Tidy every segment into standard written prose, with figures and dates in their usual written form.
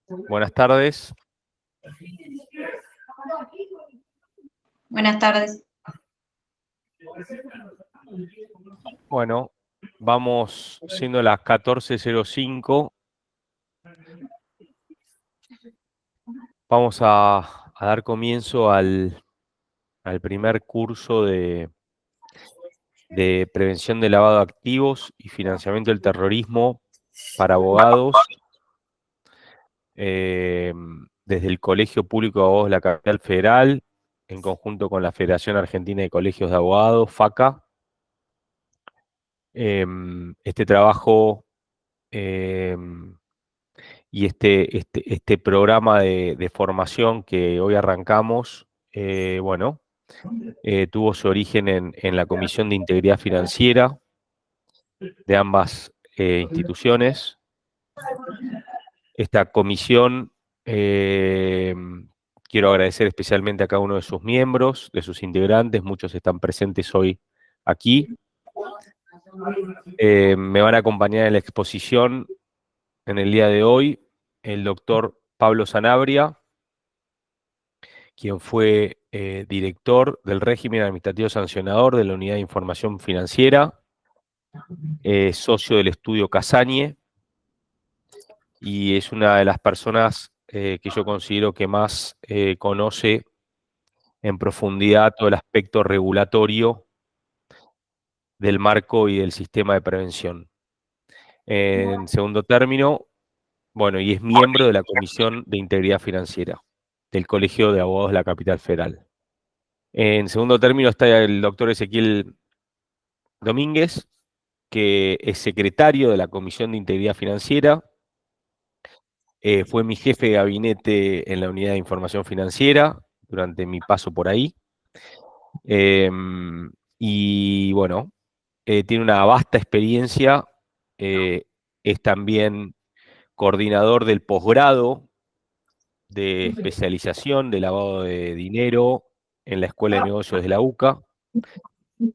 Buenas tardes. Buenas tardes. Bueno, vamos siendo las 14:05. Vamos a dar comienzo al primer curso de prevención de lavado de activos y financiamiento del terrorismo para abogados, desde el Colegio Público de Abogados de la Capital Federal, en conjunto con la Federación Argentina de Colegios de Abogados, FACA. Este trabajo y este programa de formación que hoy arrancamos, tuvo su origen en la Comisión de Integridad Financiera de ambas instituciones. Esta comisión, quiero agradecer especialmente a cada uno de sus miembros, de sus integrantes. Muchos están presentes hoy aquí. Me van a acompañar en la exposición en el día de hoy el doctor Pablo Sanabria, quien fue director del régimen administrativo sancionador de la Unidad de Información Financiera, socio del estudio Casañe, y es una de las personas que yo considero que más conoce en profundidad todo el aspecto regulatorio del marco y del sistema de prevención. En segundo término, y es miembro de la Comisión de Integridad Financiera del Colegio de Abogados de la Capital Federal. En segundo término está el doctor Ezequiel Domínguez, que es secretario de la Comisión de Integridad Financiera. Fue mi jefe de gabinete en la Unidad de Información Financiera durante mi paso por ahí. Y bueno, tiene una vasta experiencia. Es también coordinador del posgrado de especialización de lavado de dinero en la Escuela de Negocios de la UCA.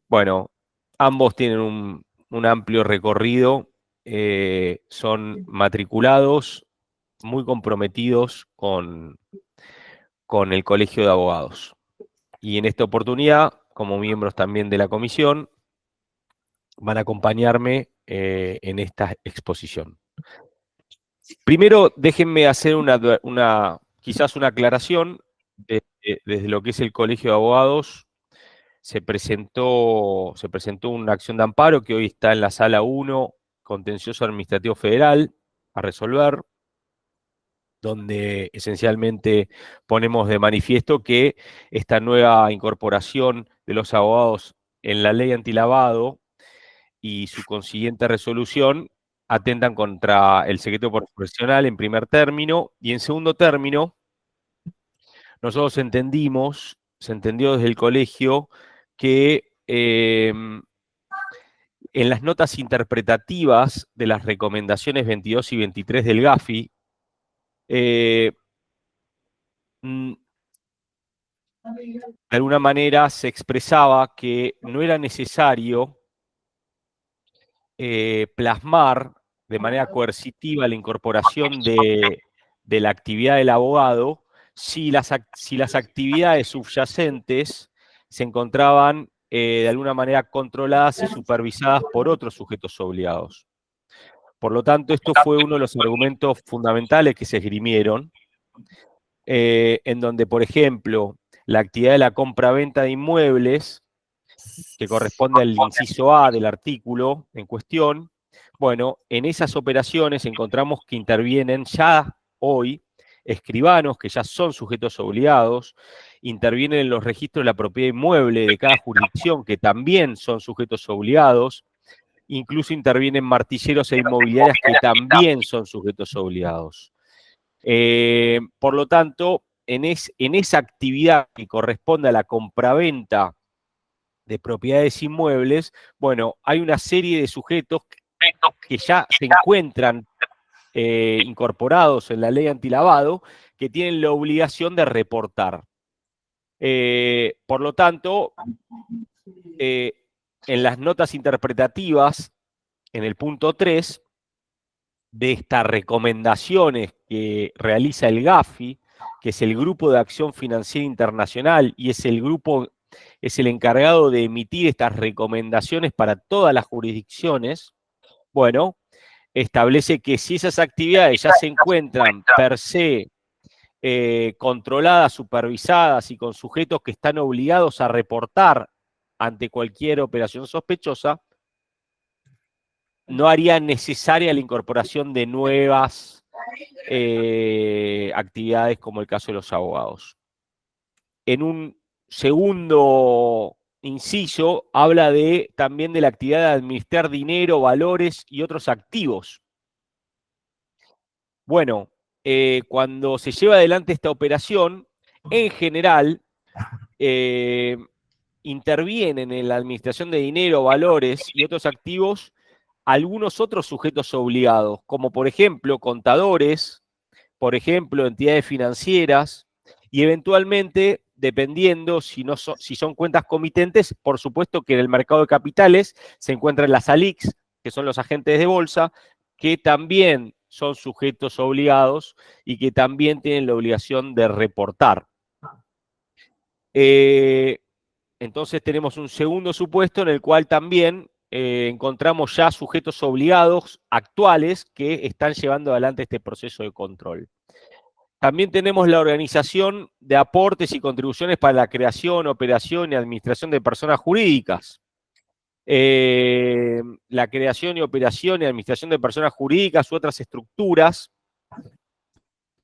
Bueno, ambos tienen un amplio recorrido, son matriculados, muy comprometidos con el Colegio de Abogados. Y en esta oportunidad, como miembros también de la comisión, van a acompañarme en esta exposición. Primero, déjenme hacer quizás una aclaración desde lo que es el Colegio de Abogados. Se presentó una acción de amparo que hoy está en la Sala 1, Contencioso Administrativo Federal, a resolver, donde esencialmente ponemos de manifiesto que esta nueva incorporación de los abogados en la ley antilavado y su consiguiente resolución atentan contra el secreto profesional en primer término, y en segundo término, nosotros se entendió desde el colegio que en las notas interpretativas de las recomendaciones 22 y 23 del GAFI, de alguna manera se expresaba que no era necesario plasmar de manera coercitiva la incorporación de la actividad del abogado si las actividades subyacentes se encontraban de alguna manera controladas y supervisadas por otros sujetos obligados. Por lo tanto, esto fue uno de los argumentos fundamentales que se esgrimieron, en donde, por ejemplo, la actividad de la compra-venta de inmuebles, que corresponde al inciso A del artículo en cuestión, bueno, en esas operaciones encontramos que intervienen ya hoy escribanos que ya son sujetos obligados, intervienen en los registros de la propiedad inmueble de cada jurisdicción que también son sujetos obligados, incluso intervienen martilleros e inmobiliarias que también son sujetos obligados. Por lo tanto, en esa actividad que corresponde a la compraventa de propiedades inmuebles, bueno, hay una serie de sujetos que ya se encuentran incorporados en la ley antilavado, que tienen la obligación de reportar. Por lo tanto, en las notas interpretativas, en el punto 3, de estas recomendaciones que realiza el GAFI, que es el Grupo de Acción Financiera Internacional, y es el encargado de emitir estas recomendaciones para todas las jurisdicciones, bueno, establece que si esas actividades ya se encuentran per se controladas, supervisadas y con sujetos que están obligados a reportar ante cualquier operación sospechosa, no haría necesaria la incorporación de nuevas actividades como el caso de los abogados. En un segundo inciso habla también de la actividad de administrar dinero, valores y otros activos. Bueno, cuando se lleva adelante esta operación, en general, intervienen en la administración de dinero, valores y otros activos algunos otros sujetos obligados, como por ejemplo contadores, por ejemplo entidades financieras, y eventualmente, dependiendo si son cuentas comitentes, por supuesto que en el mercado de capitales se encuentran las ALICs, que son los agentes de bolsa, que también son sujetos obligados y que también tienen la obligación de reportar. Entonces tenemos un segundo supuesto en el cual también encontramos ya sujetos obligados actuales que están llevando adelante este proceso de control. También tenemos la organización de aportes y contribuciones para la creación, operación y administración de personas jurídicas. La creación y operación y administración de personas jurídicas u otras estructuras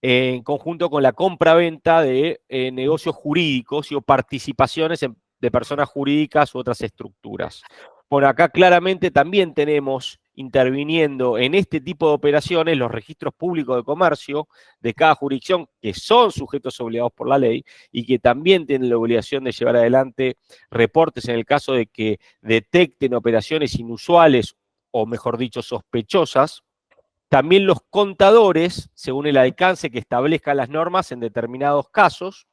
en conjunto con la compra-venta de negocios jurídicos o participaciones de personas jurídicas u otras estructuras. Por acá claramente también tenemos interviniendo en este tipo de operaciones los registros públicos de comercio de cada jurisdicción, que son sujetos obligados por la ley y que también tienen la obligación de llevar adelante reportes en el caso de que detecten operaciones inusuales o, mejor dicho, sospechosas. También los contadores, según el alcance que establezcan las normas en determinados casos.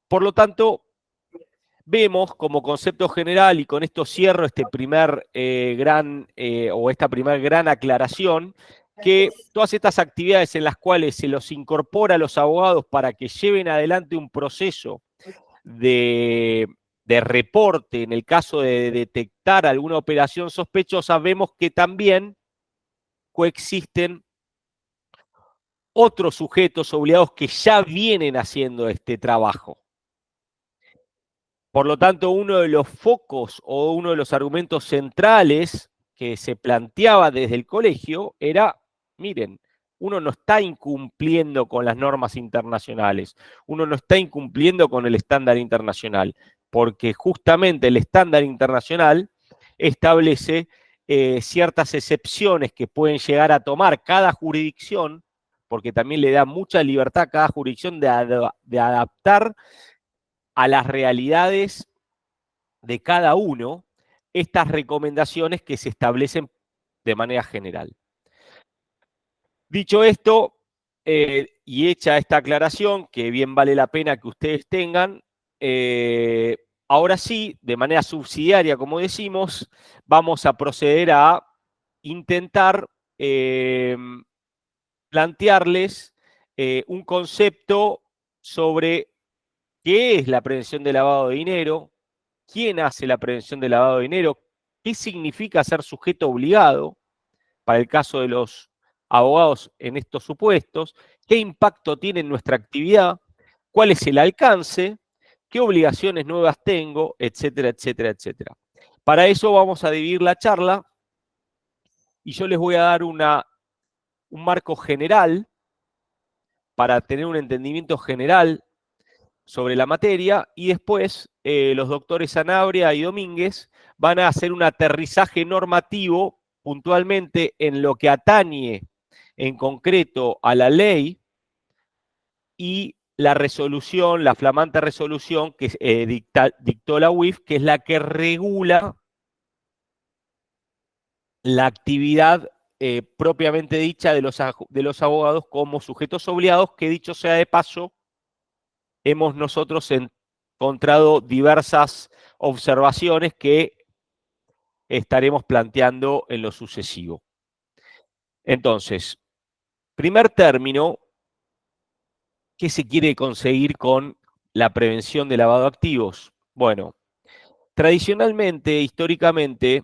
Por lo tanto, vemos como concepto general, y con esto cierro esta primer gran aclaración, que todas estas actividades en las cuales se los incorpora a los abogados para que lleven adelante un proceso de reporte en el caso de detectar alguna operación sospechosa, vemos que también coexisten otros sujetos obligados que ya vienen haciendo este trabajo. Por lo tanto, uno de los focos o uno de los argumentos centrales que se planteaba desde el colegio era, miren, uno no está incumpliendo con las normas internacionales, uno no está incumpliendo con el estándar internacional, porque justamente el estándar internacional establece ciertas excepciones que pueden llegar a tomar cada jurisdicción, porque también le da mucha libertad a cada jurisdicción de adaptar a las realidades de cada uno estas recomendaciones que se establecen de manera general. Dicho esto, y hecha esta aclaración, que bien vale la pena que ustedes tengan, ahora sí, de manera subsidiaria, como decimos, vamos a proceder a intentar plantearles un concepto sobre qué es la prevención del lavado de dinero, quién hace la prevención del lavado de dinero, qué significa ser sujeto obligado para el caso de los abogados en estos supuestos, qué impacto tiene en nuestra actividad, cuál es el alcance, qué obligaciones nuevas tengo, etcétera, etcétera, etcétera. Para eso vamos a dividir la charla y yo les voy a dar un marco general para tener un entendimiento general sobre la materia, y después los doctores Sanabria y Domínguez van a hacer un aterrizaje normativo puntualmente en lo que atañe en concreto a la ley y la resolución, la flamante resolución que dictó la UIF, que es la que regula la actividad propiamente dicha de los abogados como sujetos obligados, que dicho sea de paso, hemos nosotros encontrado diversas observaciones que estaremos planteando en lo sucesivo. Entonces, primer término, ¿qué se quiere conseguir con la prevención de lavado de activos? Bueno, tradicionalmente, históricamente,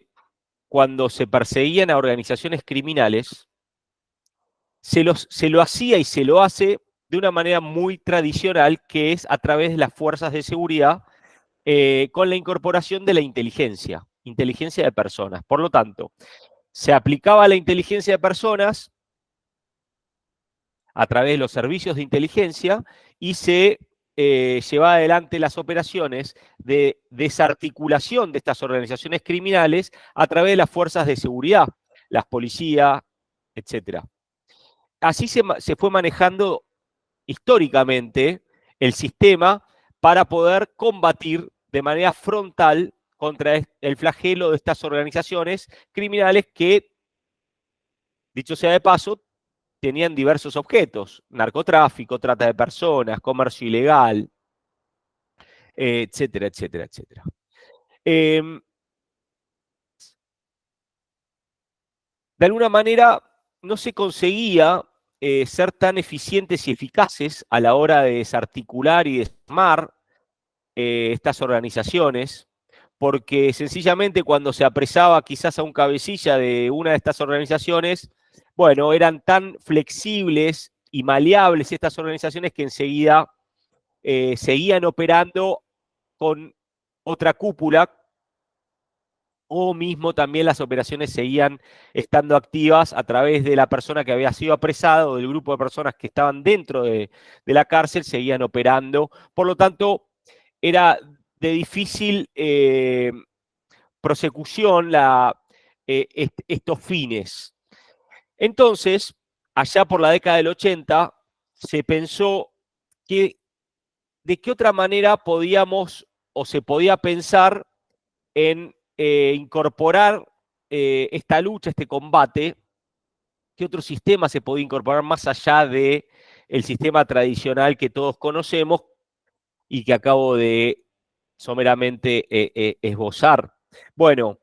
cuando se perseguían a organizaciones criminales, se lo hacía y se lo hace de una manera muy tradicional, que es a través de las fuerzas de seguridad, con la incorporación de la inteligencia de personas. Por lo tanto, se aplicaba la inteligencia de personas a través de los servicios de inteligencia y se llevaba adelante las operaciones de desarticulación de estas organizaciones criminales a través de las fuerzas de seguridad, las policías, etcétera. Así se fue manejando históricamente el sistema para poder combatir de manera frontal contra el flagelo de estas organizaciones criminales que, dicho sea de paso, tenían diversos objetos: narcotráfico, trata de personas, comercio ilegal, etcétera, etcétera, etcétera. De alguna manera no se conseguía ser tan eficientes y eficaces a la hora de desarticular y desarmar estas organizaciones, porque sencillamente cuando se apresaba quizás a un cabecilla de una de estas organizaciones, bueno, eran tan flexibles y maleables estas organizaciones que enseguida seguían operando con otra cúpula, o mismo también las operaciones seguían estando activas a través de la persona que había sido apresada o del grupo de personas que estaban dentro de la cárcel, seguían operando. Por lo tanto, era de difícil prosecución estos fines. Entonces, allá por la década del 80, se pensó que de qué otra manera podíamos o se podía pensar en incorporar esta lucha, este combate. ¿Qué otro sistema se podía incorporar más allá del sistema tradicional que todos conocemos y que acabo de someramente esbozar? Bueno,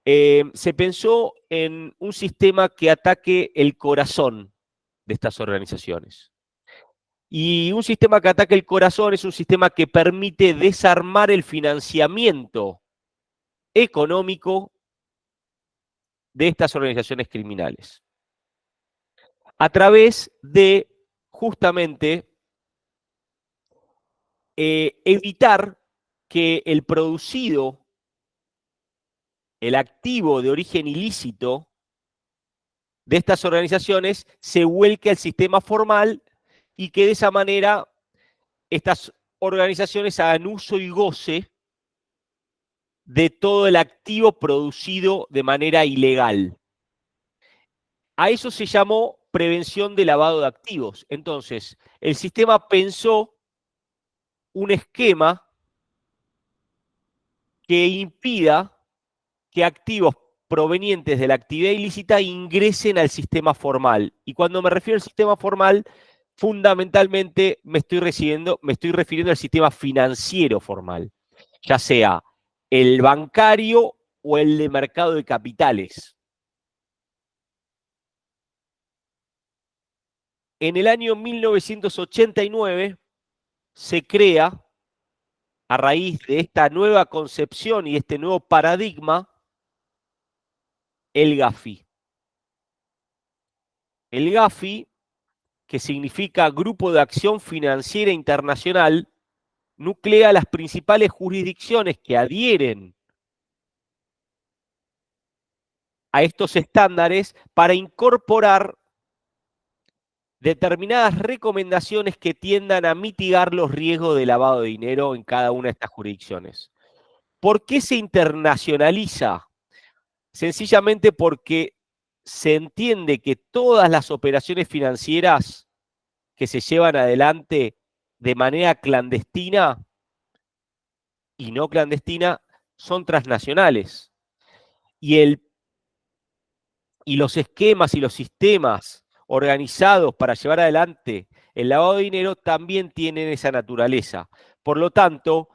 se pensó en un sistema que ataque el corazón de estas organizaciones. Y un sistema que ataque el corazón es un sistema que permite desarmar el financiamiento económico de estas organizaciones criminales a través de justamente evitar que el producido, el activo de origen ilícito de estas organizaciones se vuelque al sistema formal y que de esa manera estas organizaciones hagan uso y goce de todo el activo producido de manera ilegal. A eso se llamó prevención de lavado de activos. Entonces, el sistema pensó un esquema que impida que activos provenientes de la actividad ilícita ingresen al sistema formal. Y cuando me refiero al sistema formal, fundamentalmente me estoy refiriendo al sistema financiero formal, ya sea el bancario o el de mercado de capitales. En el año 1989 se crea, a raíz de esta nueva concepción y este nuevo paradigma, el GAFI. El GAFI, que significa Grupo de Acción Financiera Internacional, nuclea las principales jurisdicciones que adhieren a estos estándares para incorporar determinadas recomendaciones que tiendan a mitigar los riesgos de lavado de dinero en cada una de estas jurisdicciones. ¿Por qué se internacionaliza? Sencillamente porque se entiende que todas las operaciones financieras que se llevan adelante de manera clandestina y no clandestina son transnacionales. Y los esquemas y los sistemas organizados para llevar adelante el lavado de dinero también tienen esa naturaleza. Por lo tanto,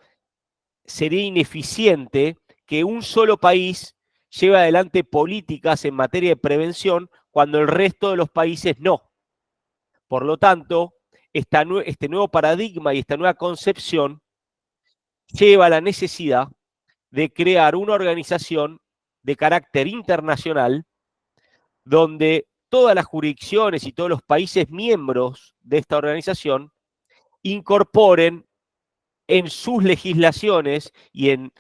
sería ineficiente que un solo país lleve adelante políticas en materia de prevención cuando el resto de los países no. Por lo tanto, este nuevo paradigma y esta nueva concepción lleva a la necesidad de crear una organización de carácter internacional donde todas las jurisdicciones y todos los países miembros de esta organización incorporen en sus legislaciones y en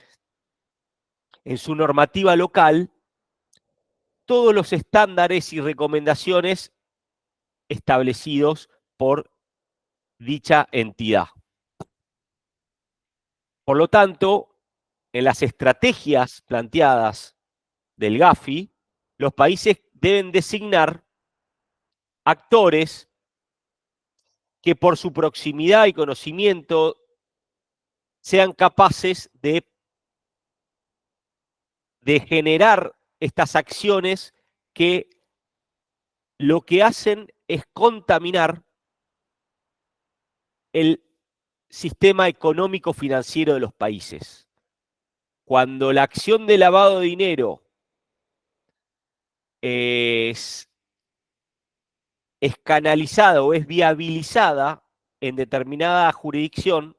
su normativa local todos los estándares y recomendaciones establecidos por dicha entidad. Por lo tanto, en las estrategias planteadas del Gafi, los países deben designar actores que por su proximidad y conocimiento sean capaces de generar estas acciones que lo que hacen es contaminar el sistema económico financiero de los países. Cuando la acción de lavado de dinero es canalizada o es viabilizada en determinada jurisdicción,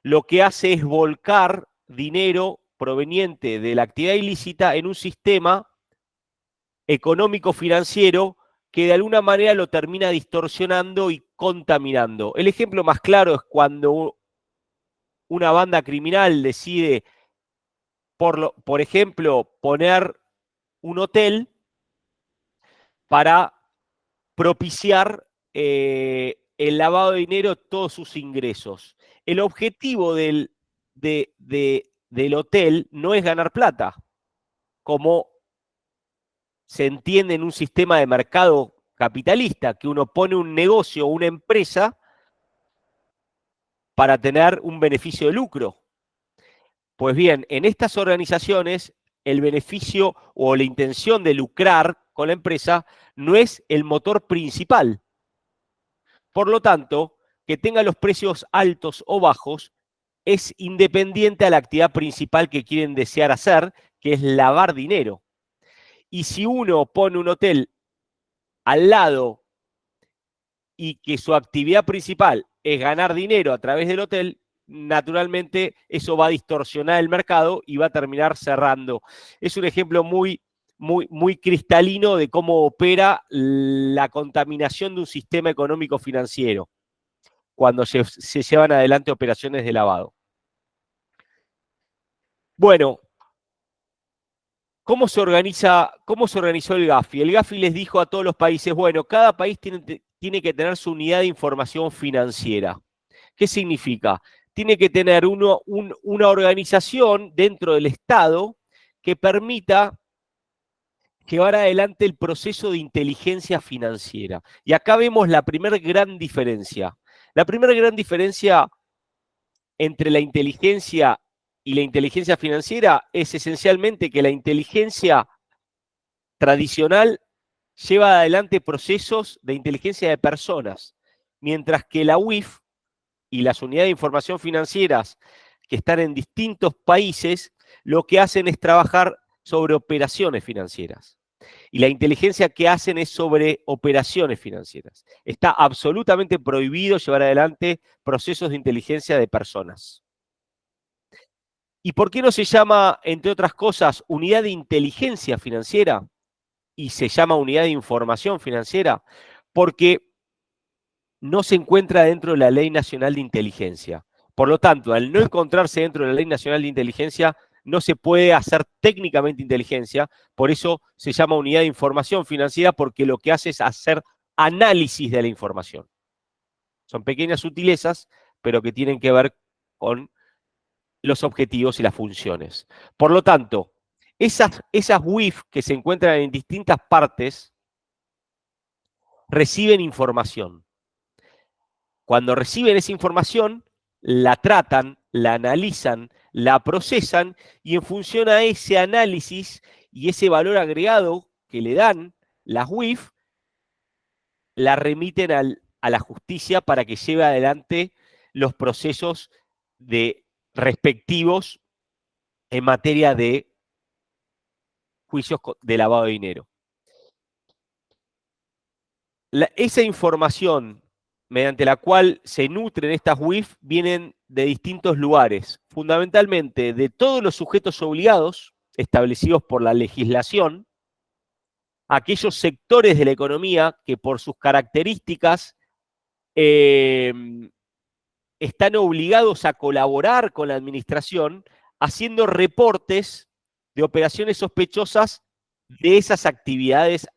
lo que hace es volcar dinero proveniente de la actividad ilícita en un sistema económico financiero que de alguna manera lo termina distorsionando y contaminando. El ejemplo más claro es cuando una banda criminal decide, por ejemplo, poner un hotel para propiciar el lavado de dinero de todos sus ingresos. El objetivo del hotel no es ganar plata, como se entiende en un sistema de mercado capitalista, que uno pone un negocio o una empresa para tener un beneficio de lucro. Pues bien, en estas organizaciones el beneficio o la intención de lucrar con la empresa no es el motor principal. Por lo tanto, que tenga los precios altos o bajos es independiente a la actividad principal que quieren desear hacer, que es lavar dinero. Y si uno pone un hotel al lado y que su actividad principal es ganar dinero a través del hotel, naturalmente eso va a distorsionar el mercado y va a terminar cerrando. Es un ejemplo muy cristalino de cómo opera la contaminación de un sistema económico financiero cuando se llevan adelante operaciones de lavado. Bueno, ¿cómo se organizó el Gafi? El Gafi les dijo a todos los países, bueno, cada país tiene que tener su unidad de información financiera. ¿Qué significa? Tiene que tener una organización dentro del Estado que permita llevar adelante el proceso de inteligencia financiera. Y acá vemos la primera gran diferencia. La primera gran diferencia entre la inteligencia y la inteligencia financiera es esencialmente que la inteligencia tradicional lleva adelante procesos de inteligencia de personas, mientras que la UIF y las unidades de información financieras que están en distintos países, lo que hacen es trabajar sobre operaciones financieras. Y la inteligencia que hacen es sobre operaciones financieras. Está absolutamente prohibido llevar adelante procesos de inteligencia de personas. ¿Y por qué no se llama, entre otras cosas, unidad de inteligencia financiera y se llama unidad de información financiera? Porque no se encuentra dentro de la Ley Nacional de Inteligencia. Por lo tanto, al no encontrarse dentro de la Ley Nacional de Inteligencia, no se puede hacer técnicamente inteligencia, por eso se llama unidad de información financiera, porque lo que hace es hacer análisis de la información. Son pequeñas sutilezas, pero que tienen que ver con los objetivos y las funciones. Por lo tanto, esas WIF que se encuentran en distintas partes reciben información. Cuando reciben esa información, la tratan, la analizan, la procesan y en función a ese análisis y ese valor agregado que le dan las WIF, la remiten a la justicia para que lleve adelante los procesos respectivos en materia de juicios de lavado de dinero. esa información mediante la cual se nutren estas WIF vienen de distintos lugares, fundamentalmente de todos los sujetos obligados establecidos por la legislación, aquellos sectores de la economía que por sus características eh, están obligados a colaborar con la administración haciendo reportes de operaciones sospechosas de esas actividades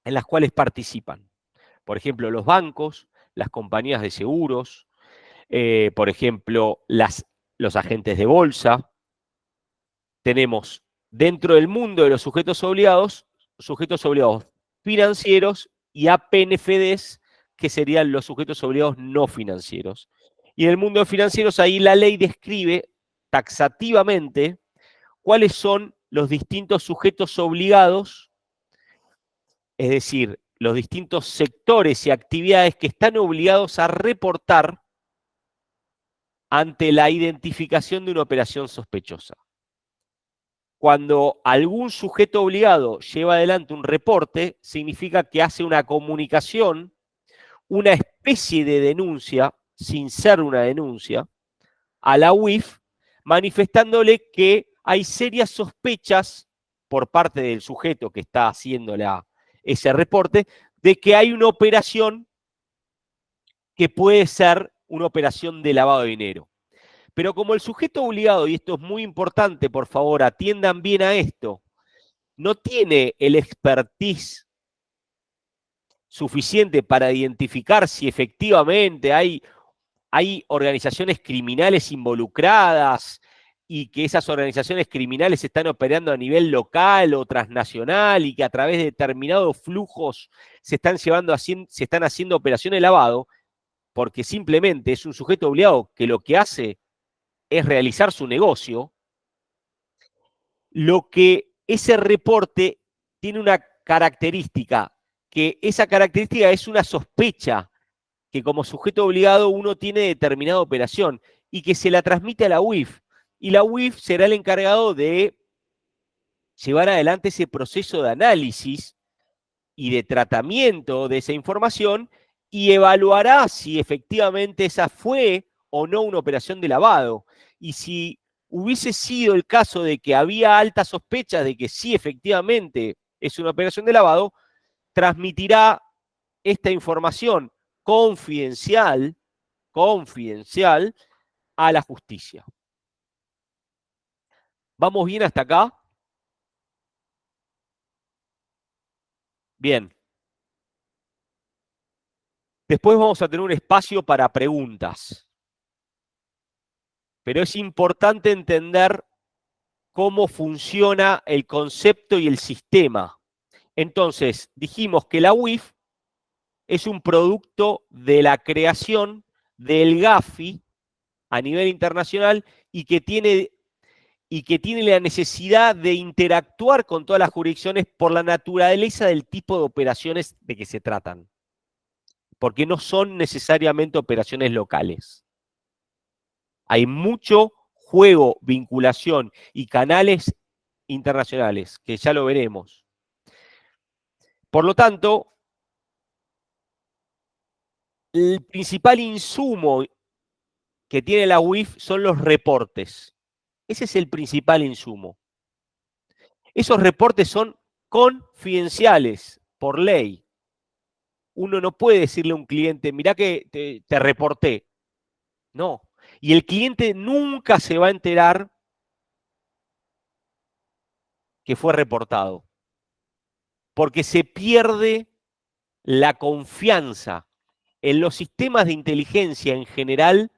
en las cuales participan. Por ejemplo, los bancos, las compañías de seguros, por ejemplo, los agentes de bolsa. Tenemos dentro del mundo de los sujetos obligados financieros y APNFDs, que serían los sujetos obligados no financieros. Y en el mundo de financieros, ahí la ley describe taxativamente cuáles son los distintos sujetos obligados, es decir, los distintos sectores y actividades que están obligados a reportar ante la identificación de una operación sospechosa. Cuando algún sujeto obligado lleva adelante un reporte, significa que hace una comunicación, una especie de denuncia, sin ser una denuncia, a la UIF, manifestándole que hay serias sospechas por parte del sujeto que está haciendo ese reporte, de que hay una operación que puede ser una operación de lavado de dinero. Pero como el sujeto obligado, y esto es muy importante, por favor, atiendan bien a esto, no tiene el expertise suficiente para identificar si efectivamente hay organizaciones criminales involucradas y que esas organizaciones criminales están operando a nivel local o transnacional y que a través de determinados flujos se están haciendo operaciones de lavado, porque simplemente es un sujeto obligado que lo que hace es realizar su negocio. Lo que ese reporte tiene una característica, que esa característica es una sospecha que como sujeto obligado uno tiene determinada operación y que se la transmite a la UIF. Y la UIF será el encargado de llevar adelante ese proceso de análisis y de tratamiento de esa información y evaluará si efectivamente esa fue o no una operación de lavado. Y si hubiese sido el caso de que había altas sospechas de que sí efectivamente es una operación de lavado, transmitirá esta información confidencial a la justicia. ¿Vamos bien hasta acá? Bien. Después vamos a tener un espacio para preguntas. Pero es importante entender cómo funciona el concepto y el sistema. Entonces, dijimos que la UIF es un producto de la creación del GAFI a nivel internacional y que tiene la necesidad de interactuar con todas las jurisdicciones por la naturaleza del tipo de operaciones de que se tratan, porque no son necesariamente operaciones locales. Hay mucho juego, vinculación y canales internacionales, que ya lo veremos. Por lo tanto, el principal insumo que tiene la UIF son los reportes. Ese es el principal insumo. Esos reportes son confidenciales por ley. Uno no puede decirle a un cliente, mirá que te reporté. No. Y el cliente nunca se va a enterar que fue reportado, porque se pierde la confianza. En los sistemas de inteligencia en general,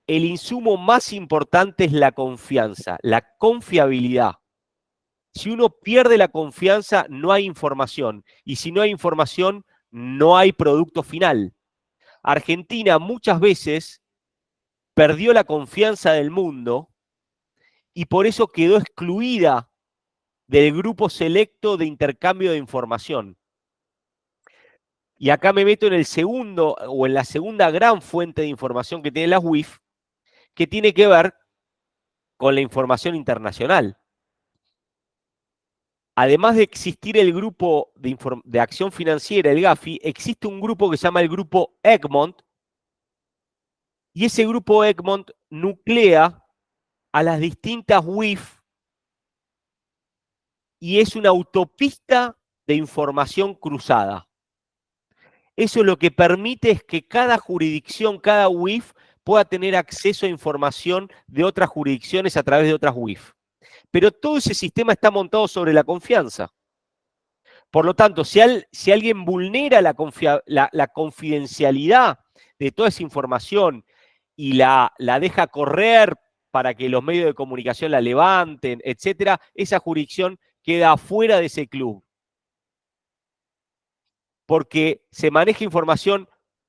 el insumo más importante es la confianza, la confiabilidad. Si uno pierde la confianza, no hay información. Y si no hay información, no hay producto final. Argentina muchas veces perdió la confianza del mundo y por eso quedó excluida del grupo selecto de intercambio de información. Y acá me meto en el segundo o en la segunda gran fuente de información que tiene la UIF, que tiene que ver con la información internacional. además de existir el grupo de acción financiera, el GAFI, existe un grupo que se llama el grupo Egmont, y ese grupo Egmont nuclea a las distintas WIF y es una autopista de información cruzada. Eso lo que permite es que cada jurisdicción, cada WIF, pueda tener acceso a información de otras jurisdicciones a través de otras WIF. Pero todo ese sistema está montado sobre la confianza. Por lo tanto, si alguien vulnera la confidencialidad de toda esa información y la deja correr para que los medios de comunicación la levanten, etcétera, esa jurisdicción queda fuera de ese club. Porque se maneja información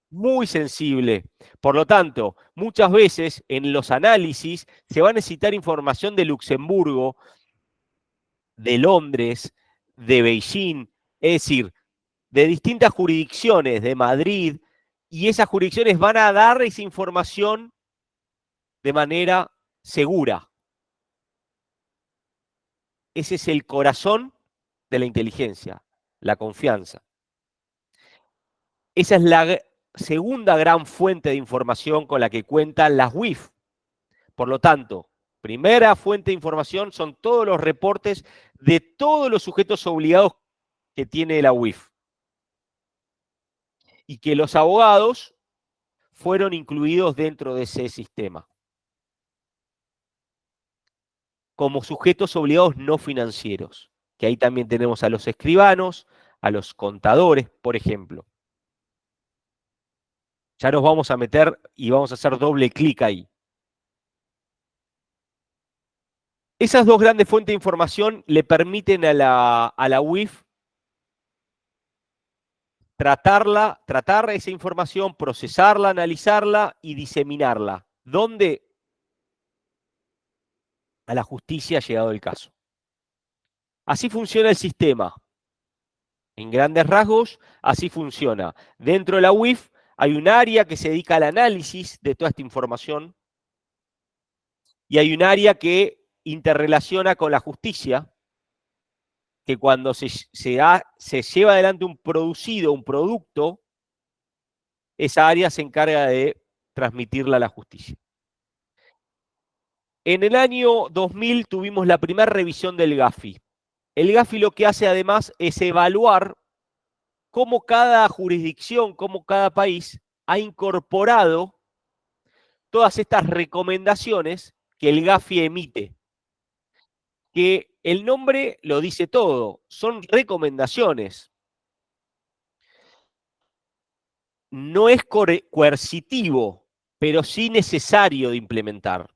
muy sensible. Por lo tanto, muchas veces en los análisis se va a necesitar información de Luxemburgo, de Londres, de Beijing, es decir, de distintas jurisdicciones, de Madrid, y esas jurisdicciones van a dar esa información de manera segura. Ese es el corazón de la inteligencia, la confianza. Esa es la segunda gran fuente de información con la que cuentan las WIF. Por lo tanto, primera fuente de información son todos los reportes de todos los sujetos obligados que tiene la WIF. Y que los abogados fueron incluidos dentro de ese sistema, como sujetos obligados no financieros, que ahí también tenemos a los escribanos, a los contadores, por ejemplo. Ya nos vamos a meter y vamos a hacer doble clic ahí. Esas dos grandes fuentes de información le permiten a la WIF tratar esa información, procesarla, analizarla y diseminarla. ¿Dónde? A la justicia ha llegado el caso. Así funciona el sistema. En grandes rasgos, así funciona. Dentro de la WIF hay un área que se dedica al análisis de toda esta información y hay un área que interrelaciona con la justicia, que cuando se lleva adelante un producto, esa área se encarga de transmitirla a la justicia. En el año 2000 tuvimos la primera revisión del GAFI. El GAFI lo que hace además es evaluar cómo cada jurisdicción, cómo cada país ha incorporado todas estas recomendaciones que el GAFI emite. Que el nombre lo dice todo, son recomendaciones. No es coercitivo, pero sí necesario de implementar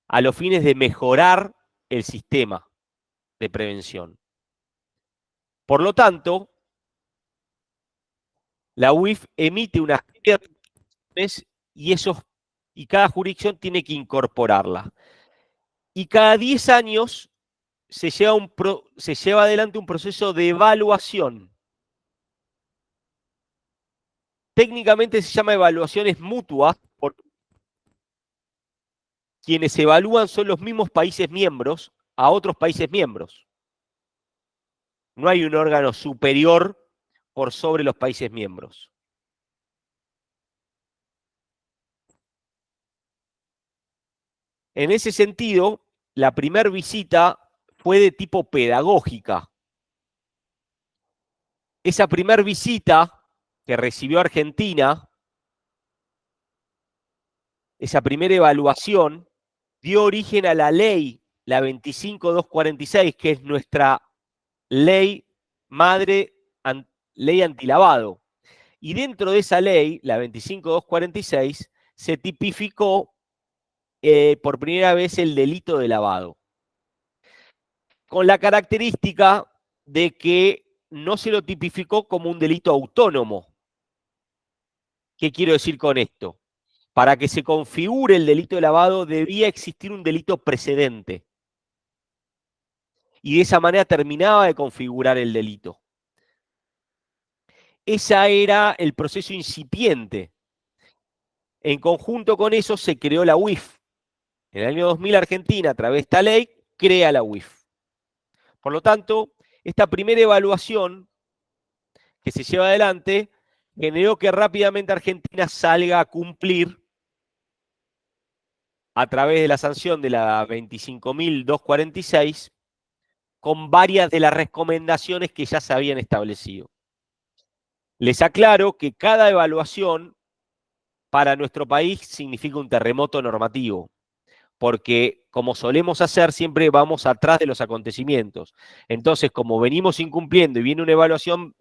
a los fines de mejorar el sistema de prevención. Por lo tanto, la UIF emite unas recomendaciones y cada jurisdicción tiene que incorporarla. Y cada 10 años se lleva adelante un proceso de evaluación. Técnicamente se llama evaluaciones mutuas, porque quienes evalúan son los mismos países miembros a otros países miembros. No hay un órgano superior por sobre los países miembros. En ese sentido, la primera visita fue de tipo pedagógica. Esa primera visita que recibió Argentina, esa primera evaluación, dio origen a la ley, la 25246, que es nuestra ley madre, ley antilavado. Y dentro de esa ley, la 25246, se tipificó por primera vez el delito de lavado. Con la característica de que no se lo tipificó como un delito autónomo. ¿Qué quiero decir con esto? Para que se configure el delito de lavado debía existir un delito precedente. Y de esa manera terminaba de configurar el delito. Ese era el proceso incipiente. En conjunto con eso se creó la UIF. En el año 2000 Argentina, a través de esta ley, crea la UIF. Por lo tanto, esta primera evaluación que se lleva adelante generó que rápidamente Argentina salga a cumplir a través de la sanción de la 25.246 con varias de las recomendaciones que ya se habían establecido. Les aclaro que cada evaluación para nuestro país significa un terremoto normativo, porque como solemos hacer, siempre vamos atrás de los acontecimientos. Entonces, como venimos incumpliendo y viene una evaluación,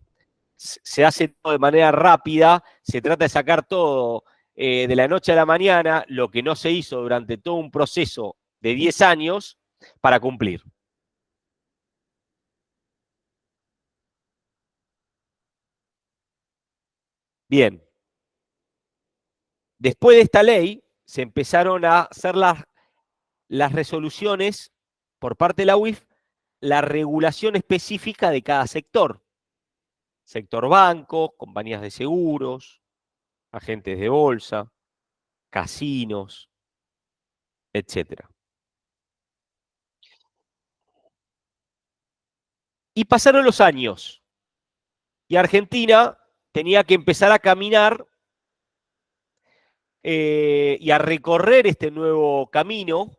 se hace todo de manera rápida, se trata de sacar todo de la noche a la mañana, lo que no se hizo durante todo un proceso de 10 años para cumplir. Bien, después de esta ley, se empezaron a hacer las resoluciones por parte de la UIF, la regulación específica de cada sector. Sector banco, compañías de seguros, agentes de bolsa, casinos, etcétera. Y pasaron los años y Argentina tenía que empezar a caminar y a recorrer este nuevo camino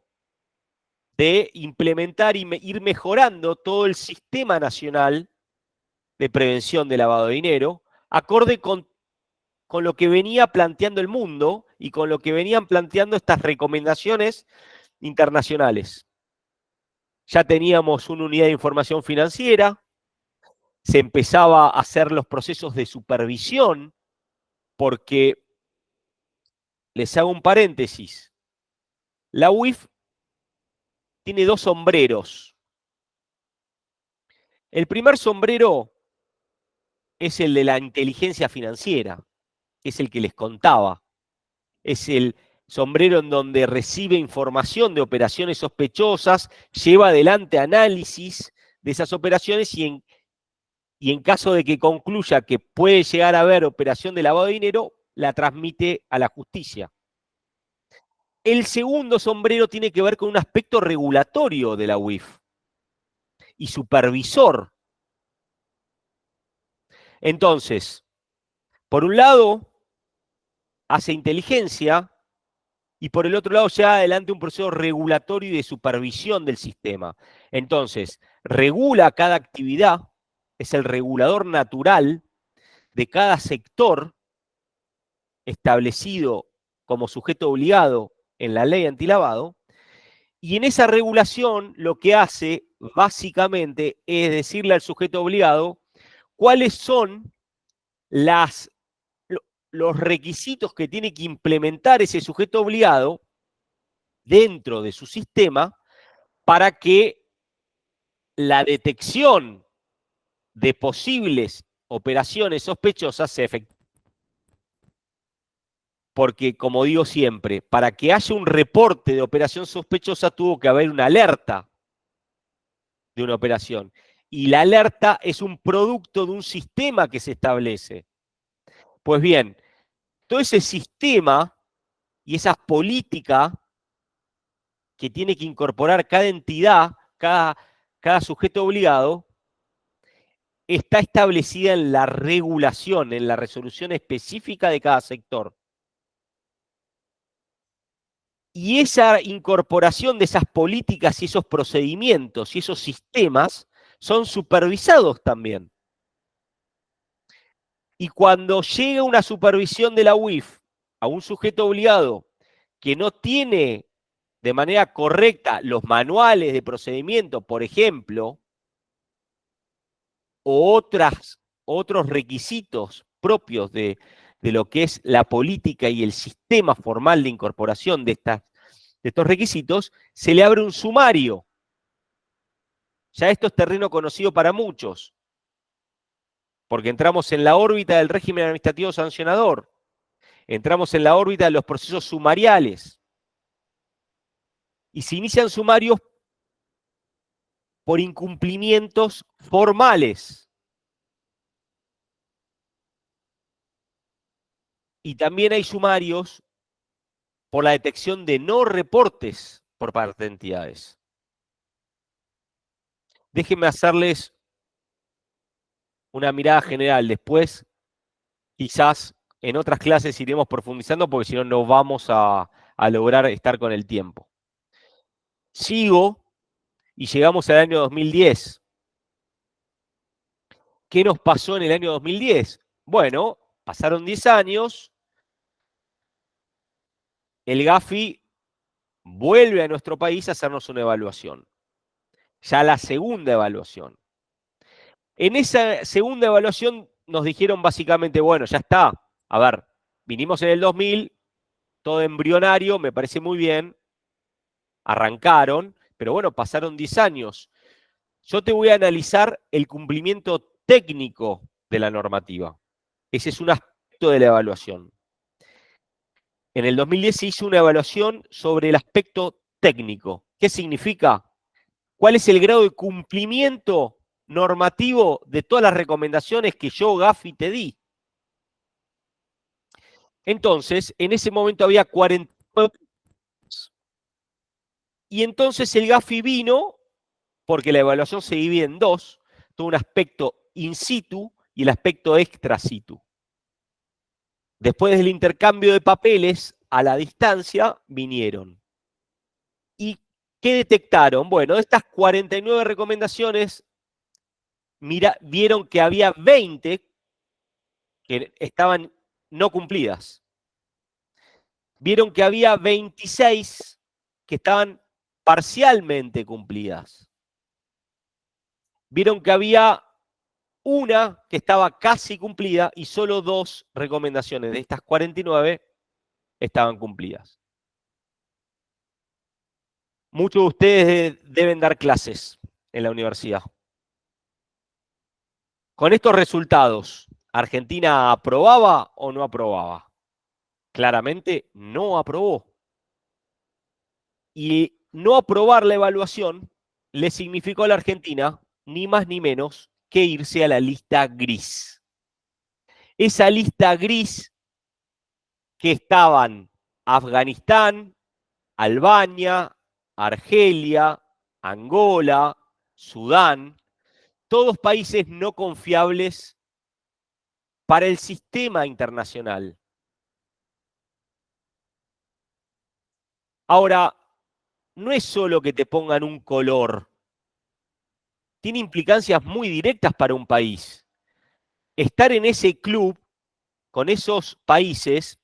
de implementar y ir mejorando todo el sistema nacional de prevención de lavado de dinero, acorde con lo que venía planteando el mundo y con lo que venían planteando estas recomendaciones internacionales. Ya teníamos una unidad de información financiera, se empezaba a hacer los procesos de supervisión, porque, les hago un paréntesis, la UIF tiene dos sombreros. El primer sombrero es el de la inteligencia financiera, que es el que les contaba. Es el sombrero en donde recibe información de operaciones sospechosas, lleva adelante análisis de esas operaciones y en caso de que concluya que puede llegar a haber operación de lavado de dinero, la transmite a la justicia. El segundo sombrero tiene que ver con un aspecto regulatorio de la UIF y supervisor. Entonces, por un lado, hace inteligencia y por el otro lado lleva adelante un proceso regulatorio y de supervisión del sistema. Entonces, regula cada actividad, es el regulador natural de cada sector establecido como sujeto obligado en la ley antilavado, y en esa regulación lo que hace básicamente es decirle al sujeto obligado cuáles son las, los requisitos que tiene que implementar ese sujeto obligado dentro de su sistema para que la detección de posibles operaciones sospechosas sea efectiva. Porque, como digo siempre, para que haya un reporte de operación sospechosa tuvo que haber una alerta de una operación. Y la alerta es un producto de un sistema que se establece. Pues bien, todo ese sistema y esa política que tiene que incorporar cada entidad, cada sujeto obligado, está establecida en la regulación, en la resolución específica de cada sector. Y esa incorporación de esas políticas y esos procedimientos y esos sistemas son supervisados también. Y cuando llega una supervisión de la UIF a un sujeto obligado que no tiene de manera correcta los manuales de procedimiento, por ejemplo, o otros requisitos propios de lo que es la política y el sistema formal de incorporación de estos requisitos, se le abre un sumario. Ya esto es terreno conocido para muchos, porque entramos en la órbita del régimen administrativo sancionador, entramos en la órbita de los procesos sumariales, y se inician sumarios por incumplimientos formales. Y también hay sumarios por la detección de no reportes por parte de entidades. Déjenme hacerles una mirada general. Después, quizás en otras clases iremos profundizando, porque si no, no vamos a lograr estar con el tiempo. Sigo y llegamos al año 2010. ¿Qué nos pasó en el año 2010? Bueno, pasaron 10 años, el Gafi vuelve a nuestro país a hacernos una evaluación. Ya la segunda evaluación. En esa segunda evaluación nos dijeron básicamente, bueno, ya está. A ver, vinimos en el 2000, todo embrionario, me parece muy bien. Arrancaron, pero bueno, pasaron 10 años. Yo te voy a analizar el cumplimiento técnico de la normativa. Ese es un aspecto de la evaluación. En el 2010 se hizo una evaluación sobre el aspecto técnico. ¿Qué significa? ¿Cuál es el grado de cumplimiento normativo de todas las recomendaciones que yo, Gafi, te di? Entonces, en ese momento había 49. Y entonces el Gafi vino, porque la evaluación se divide en dos, todo un aspecto in situ y el aspecto extra situ. Después del intercambio de papeles a la distancia, vinieron. ¿Y qué detectaron? Bueno, de estas 49 recomendaciones, vieron que había 20 que estaban no cumplidas. Vieron que había 26 que estaban parcialmente cumplidas. Vieron que había una que estaba casi cumplida y solo 2 recomendaciones de estas 49 estaban cumplidas. Muchos de ustedes deben dar clases en la universidad. Con estos resultados, ¿Argentina aprobaba o no aprobaba? Claramente no aprobó. Y no aprobar la evaluación le significó a la Argentina ni más ni menos que irse a la lista gris. Esa lista gris que estaban Afganistán, Albania, Argelia, Angola, Sudán, todos países no confiables para el sistema internacional. Ahora, no es solo que te pongan un color, tiene implicancias muy directas para un país. Estar en ese club con esos países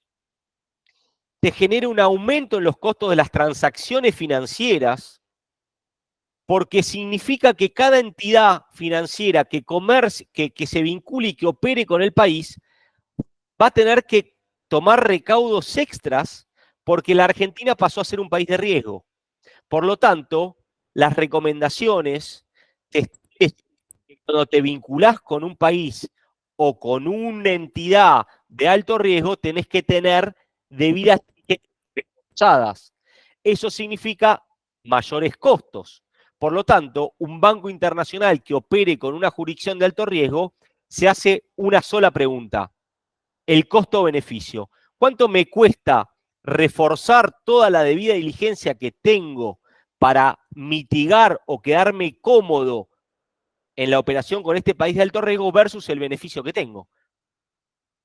te genera un aumento en los costos de las transacciones financieras, porque significa que cada entidad financiera que se vincule y que opere con el país va a tener que tomar recaudos extras porque la Argentina pasó a ser un país de riesgo. Por lo tanto, las recomendaciones, cuando te vinculás con un país o con una entidad de alto riesgo, tenés que tener debidas reforzadas. Eso significa mayores costos. Por lo tanto, un banco internacional que opere con una jurisdicción de alto riesgo se hace una sola pregunta: el costo-beneficio. ¿Cuánto me cuesta reforzar toda la debida diligencia que tengo para mitigar o quedarme cómodo en la operación con este país de alto riesgo versus el beneficio que tengo?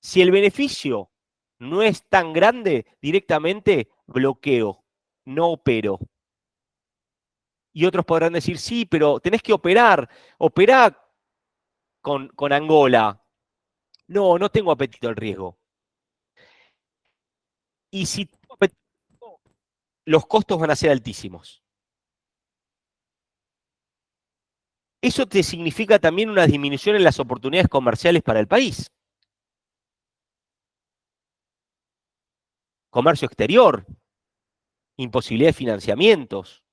Si el beneficio no es tan grande, directamente bloqueo, no opero. Y otros podrán decir, sí, pero tenés que operar, operá con Angola. No, no tengo apetito al riesgo. Y si tengo apetito, los costos van a ser altísimos. Eso te significa también una disminución en las oportunidades comerciales para el país. Comercio exterior, imposibilidad de financiamientos,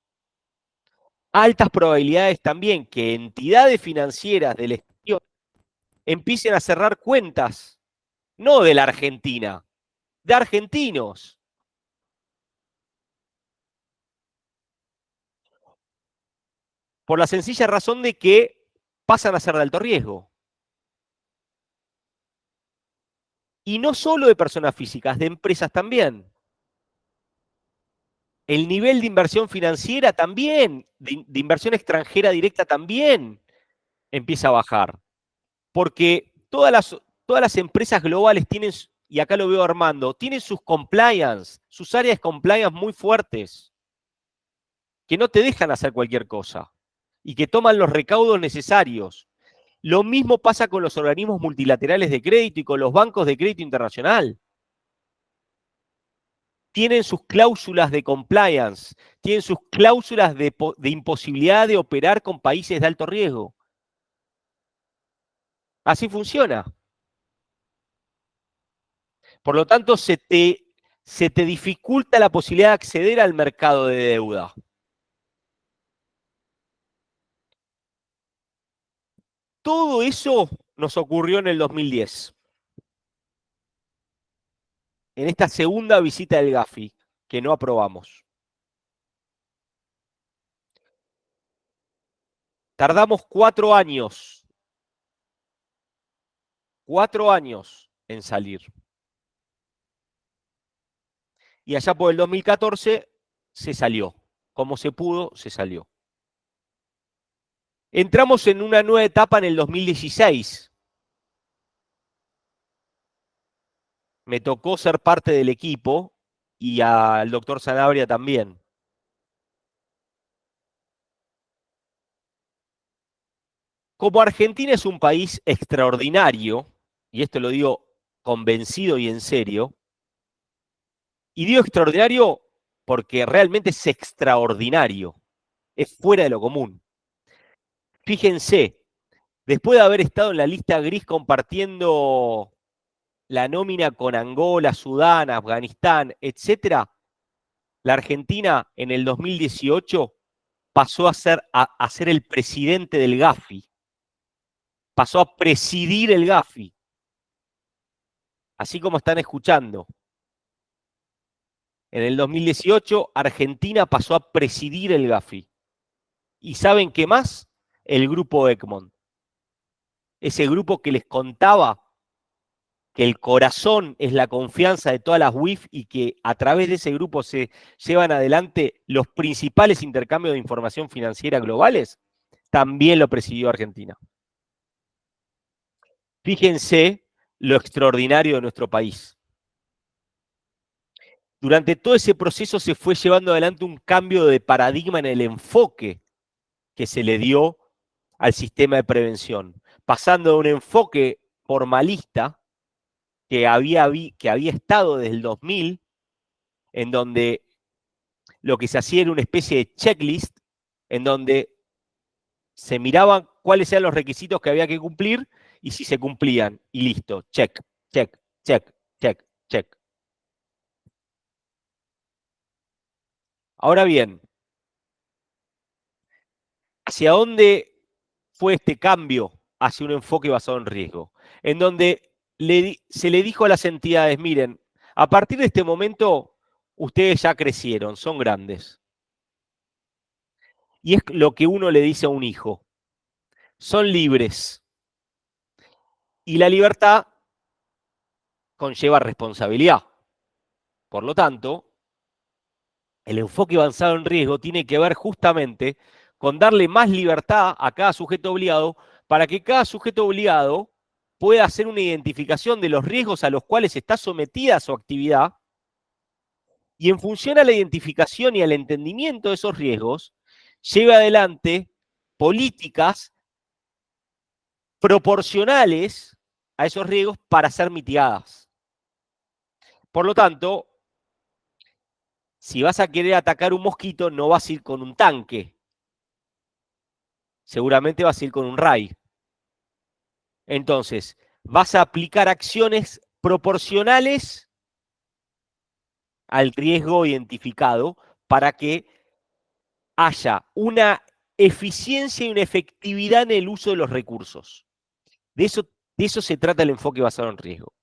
altas probabilidades también que entidades financieras del exterior empiecen a cerrar cuentas, no de la Argentina, de argentinos. Por la sencilla razón de que pasan a ser de alto riesgo. Y no solo de personas físicas, de empresas también. el nivel de inversión financiera también, de inversión extranjera directa también empieza a bajar. Porque todas las empresas globales tienen, y acá lo veo Armando, tienen sus compliance, sus áreas de compliance muy fuertes, que no te dejan hacer cualquier cosa y que toman los recaudos necesarios. Lo mismo pasa con los organismos multilaterales de crédito y con los bancos de crédito internacional. Tienen sus cláusulas de compliance, tienen sus cláusulas de imposibilidad de operar con países de alto riesgo. Así funciona. Por lo tanto, se te dificulta la posibilidad de acceder al mercado de deuda. Todo eso nos ocurrió en el 2010, en esta segunda visita del Gafi, que no aprobamos. Tardamos 4 años en salir. Y allá por el 2014 se salió. Como se pudo, se salió. Entramos en una nueva etapa en el 2016. Me tocó ser parte del equipo y al doctor Sanabria también. Como Argentina es un país extraordinario, y esto lo digo convencido y en serio, y digo extraordinario porque realmente es extraordinario, es fuera de lo común. Fíjense, después de haber estado en la lista gris compartiendo la nómina con Angola, Sudán, Afganistán, etcétera, la Argentina en el 2018 pasó a ser el presidente del Gafi, pasó a presidir el Gafi, así como están escuchando. En el 2018, Argentina pasó a presidir el Gafi. ¿Y saben qué más? El grupo Egmont. Ese grupo que les contaba que el corazón es la confianza de todas las WIF y que a través de ese grupo se llevan adelante los principales intercambios de información financiera globales, también lo presidió Argentina. Fíjense lo extraordinario de nuestro país. Durante todo ese proceso se fue llevando adelante un cambio de paradigma en el enfoque que se le dio al sistema de prevención, pasando de un enfoque formalista que había estado desde el 2000, en donde lo que se hacía era una especie de checklist, en donde se miraban cuáles eran los requisitos que había que cumplir y si se cumplían, y listo, check, check, check, check, check. Ahora bien, ¿hacia dónde fue este cambio hacia un enfoque basado en riesgo? En donde se le dijo a las entidades, miren, a partir de este momento ustedes ya crecieron, son grandes. Y es lo que uno le dice a un hijo, son libres. Y la libertad conlleva responsabilidad. Por lo tanto, el enfoque avanzado en riesgo tiene que ver justamente con darle más libertad a cada sujeto obligado para que cada sujeto obligado pueda hacer una identificación de los riesgos a los cuales está sometida su actividad y en función a la identificación y al entendimiento de esos riesgos, lleve adelante políticas proporcionales a esos riesgos para ser mitigadas. Por lo tanto, si vas a querer atacar un mosquito, no vas a ir con un tanque. Seguramente vas a ir con un RAI. Entonces, vas a aplicar acciones proporcionales al riesgo identificado para que haya una eficiencia y una efectividad en el uso de los recursos. De eso se trata el enfoque basado en riesgo.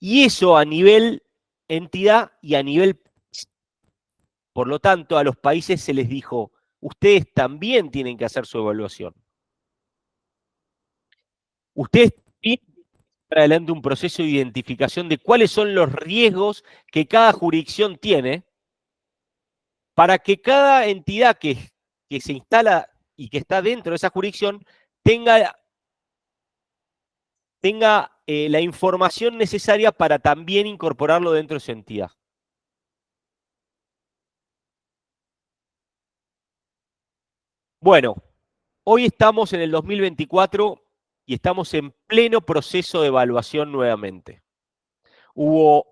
Y eso a nivel entidad y a nivel... Por lo tanto, a los países se les dijo, ustedes también tienen que hacer su evaluación. Ustedes tienen que llevar adelante un proceso de identificación de cuáles son los riesgos que cada jurisdicción tiene para que cada entidad que se instala y que está dentro de esa jurisdicción tenga la información necesaria para también incorporarlo dentro de su entidad. Bueno, hoy estamos en el 2024 y estamos en pleno proceso de evaluación nuevamente. Hubo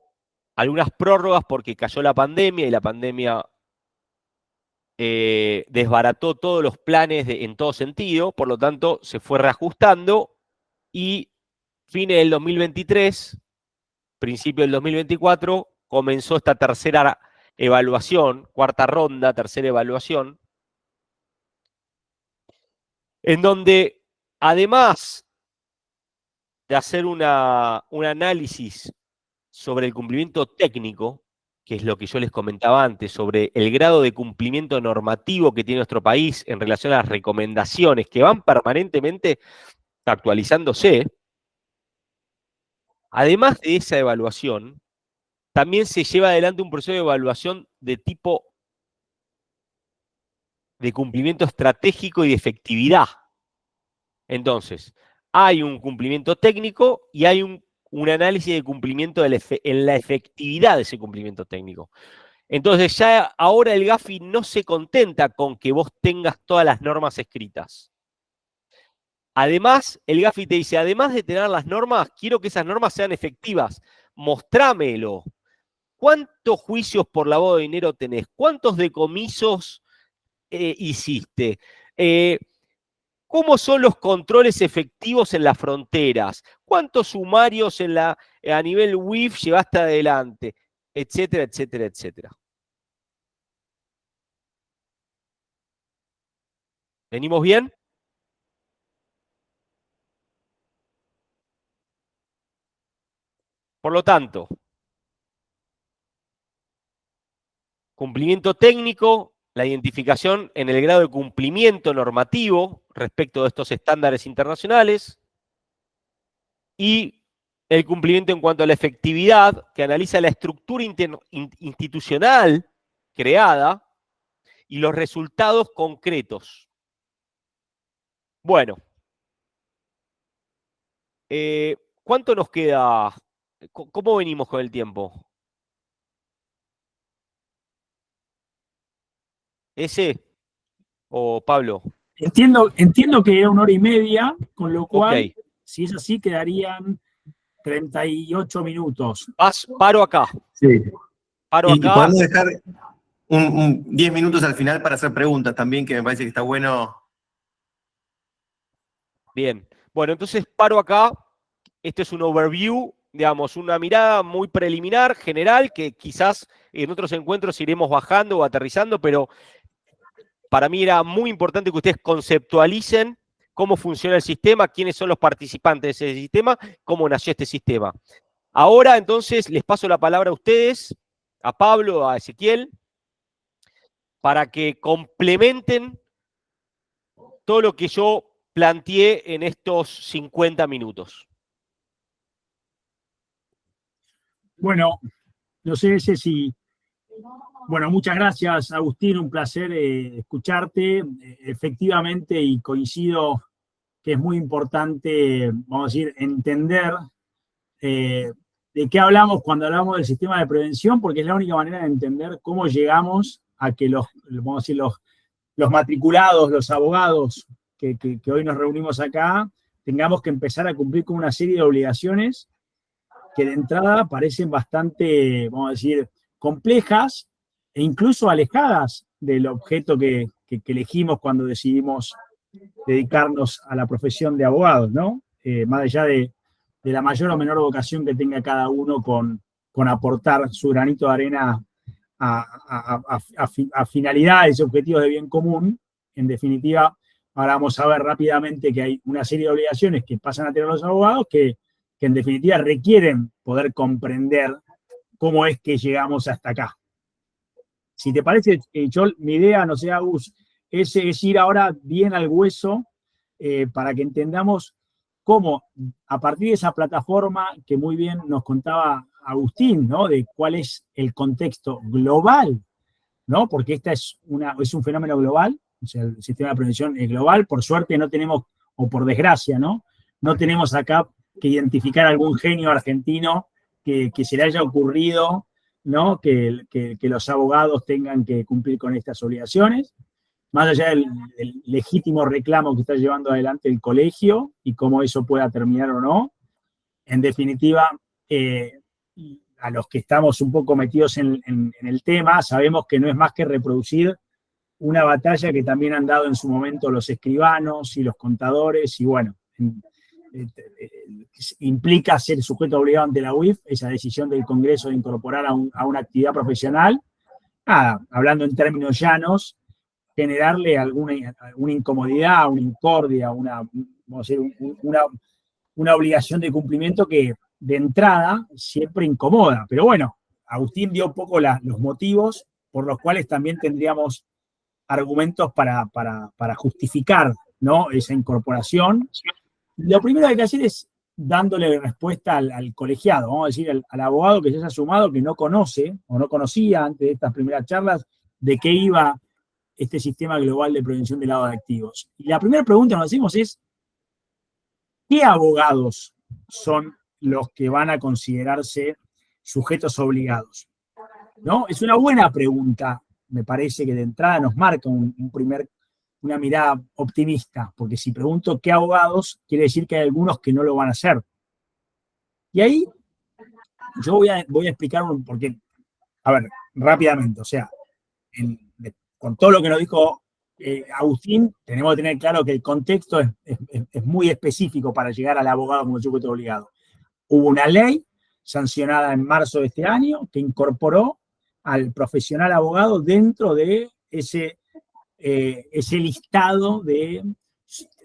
algunas prórrogas porque cayó la pandemia y la pandemia desbarató todos los planes en todo sentido, por lo tanto se fue reajustando y fines del 2023, principio del 2024, comenzó esta tercera evaluación, cuarta ronda, tercera evaluación, en donde además de hacer un análisis sobre el cumplimiento técnico, que es lo que yo les comentaba antes, sobre el grado de cumplimiento normativo que tiene nuestro país en relación a las recomendaciones que van permanentemente actualizándose, además de esa evaluación, también se lleva adelante un proceso de evaluación de tipo de cumplimiento estratégico y de efectividad. Entonces, hay un cumplimiento técnico y hay un análisis de cumplimiento en la efectividad de ese cumplimiento técnico. Entonces, ya ahora el GAFI no se contenta con que vos tengas todas las normas escritas. Además, el GAFI te dice, además de tener las normas, quiero que esas normas sean efectivas. Mostrámelo. ¿Cuántos juicios por lavado de dinero tenés? ¿Cuántos decomisos hiciste? ¿Cómo son los controles efectivos en las fronteras? ¿Cuántos sumarios a nivel WIF llevaste adelante? Etcétera, etcétera, etcétera. ¿Venimos bien? Por lo tanto, cumplimiento técnico, la identificación en el grado de cumplimiento normativo respecto de estos estándares internacionales y el cumplimiento en cuanto a la efectividad, que analiza la estructura institucional creada y los resultados concretos. Bueno, ¿cuánto nos queda? ¿Cómo venimos con el tiempo? ¿Ese o Pablo? Entiendo que era 1 hora y media, con lo cual, Ok. si es así, quedarían 38 minutos. Paro acá. Sí. Paro Y acá. podemos dejar 10 minutos al final para hacer preguntas también, que me parece que está bueno. Bien. Bueno, entonces paro acá. Esto es un overview, digamos, una mirada muy preliminar, general, que quizás en otros encuentros iremos bajando o aterrizando, pero para mí era muy importante que ustedes conceptualicen cómo funciona el sistema, quiénes son los participantes de ese sistema, cómo nació este sistema. Ahora, entonces, les paso la palabra a ustedes, a Pablo, a Ezequiel, para que complementen todo lo que yo planteé en estos 50 minutos. Bueno, no sé si... Bueno, muchas gracias, Agustín, un placer escucharte. Efectivamente, y coincido que es muy importante, vamos a decir, entender de qué hablamos cuando hablamos del sistema de prevención, porque es la única manera de entender cómo llegamos a que vamos a decir, los matriculados, los abogados que hoy nos reunimos acá, tengamos que empezar a cumplir con una serie de obligaciones que de entrada parecen bastante, vamos a decir, complejas e incluso alejadas del objeto que elegimos cuando decidimos dedicarnos a la profesión de abogados, ¿no? Más allá de la mayor o menor vocación que tenga cada uno con aportar su granito de arena a finalidades y objetivos de bien común. En definitiva, ahora vamos a ver rápidamente que hay una serie de obligaciones que pasan a tener los abogados que en definitiva requieren poder comprender cómo es que llegamos hasta acá. Si te parece, mi idea, no sé, Agus, es ir ahora bien al hueso para que entendamos cómo, a partir de esa plataforma que muy bien nos contaba Agustín, ¿no? De cuál es el contexto global ¿no? Porque es un fenómeno global, o sea, el sistema de prevención es global. Por suerte no tenemos, o por desgracia, ¿no? No tenemos acá que identificar algún genio argentino que se le haya ocurrido, ¿no? Que los abogados tengan que cumplir con estas obligaciones, más allá del legítimo reclamo que está llevando adelante el colegio y cómo eso pueda terminar o no. En definitiva, a los que estamos un poco metidos en el tema, sabemos que no es más que reproducir una batalla que también han dado en su momento los escribanos y los contadores, y bueno, implica ser sujeto obligado ante la UIF, esa decisión del Congreso de incorporar a una actividad profesional. Nada, hablando en términos llanos, generarle alguna incomodidad, una incordia, vamos a decir, una obligación de cumplimiento que de entrada siempre incomoda. Pero bueno, Agustín dio un poco los motivos por los cuales también tendríamos argumentos para justificar, ¿no? Esa incorporación. Lo primero que hay que hacer es dándole respuesta al colegiado, vamos a decir, al abogado que se haya sumado, que no conoce o no conocía antes de estas primeras charlas de qué iba este sistema global de prevención del lavado de activos. Y la primera pregunta que nos hacemos es, ¿qué abogados son los que van a considerarse sujetos obligados? ¿No? Es una buena pregunta, me parece que de entrada nos marca una mirada optimista, porque si pregunto qué abogados, quiere decir que hay algunos que no lo van a hacer. Y ahí yo voy a explicar, porque, a ver, rápidamente, o sea, con todo lo que nos dijo Agustín, tenemos que tener claro que el contexto es muy específico para llegar al abogado como sujeto obligado. Hubo una ley sancionada en marzo de este año que incorporó al profesional abogado dentro de ese listado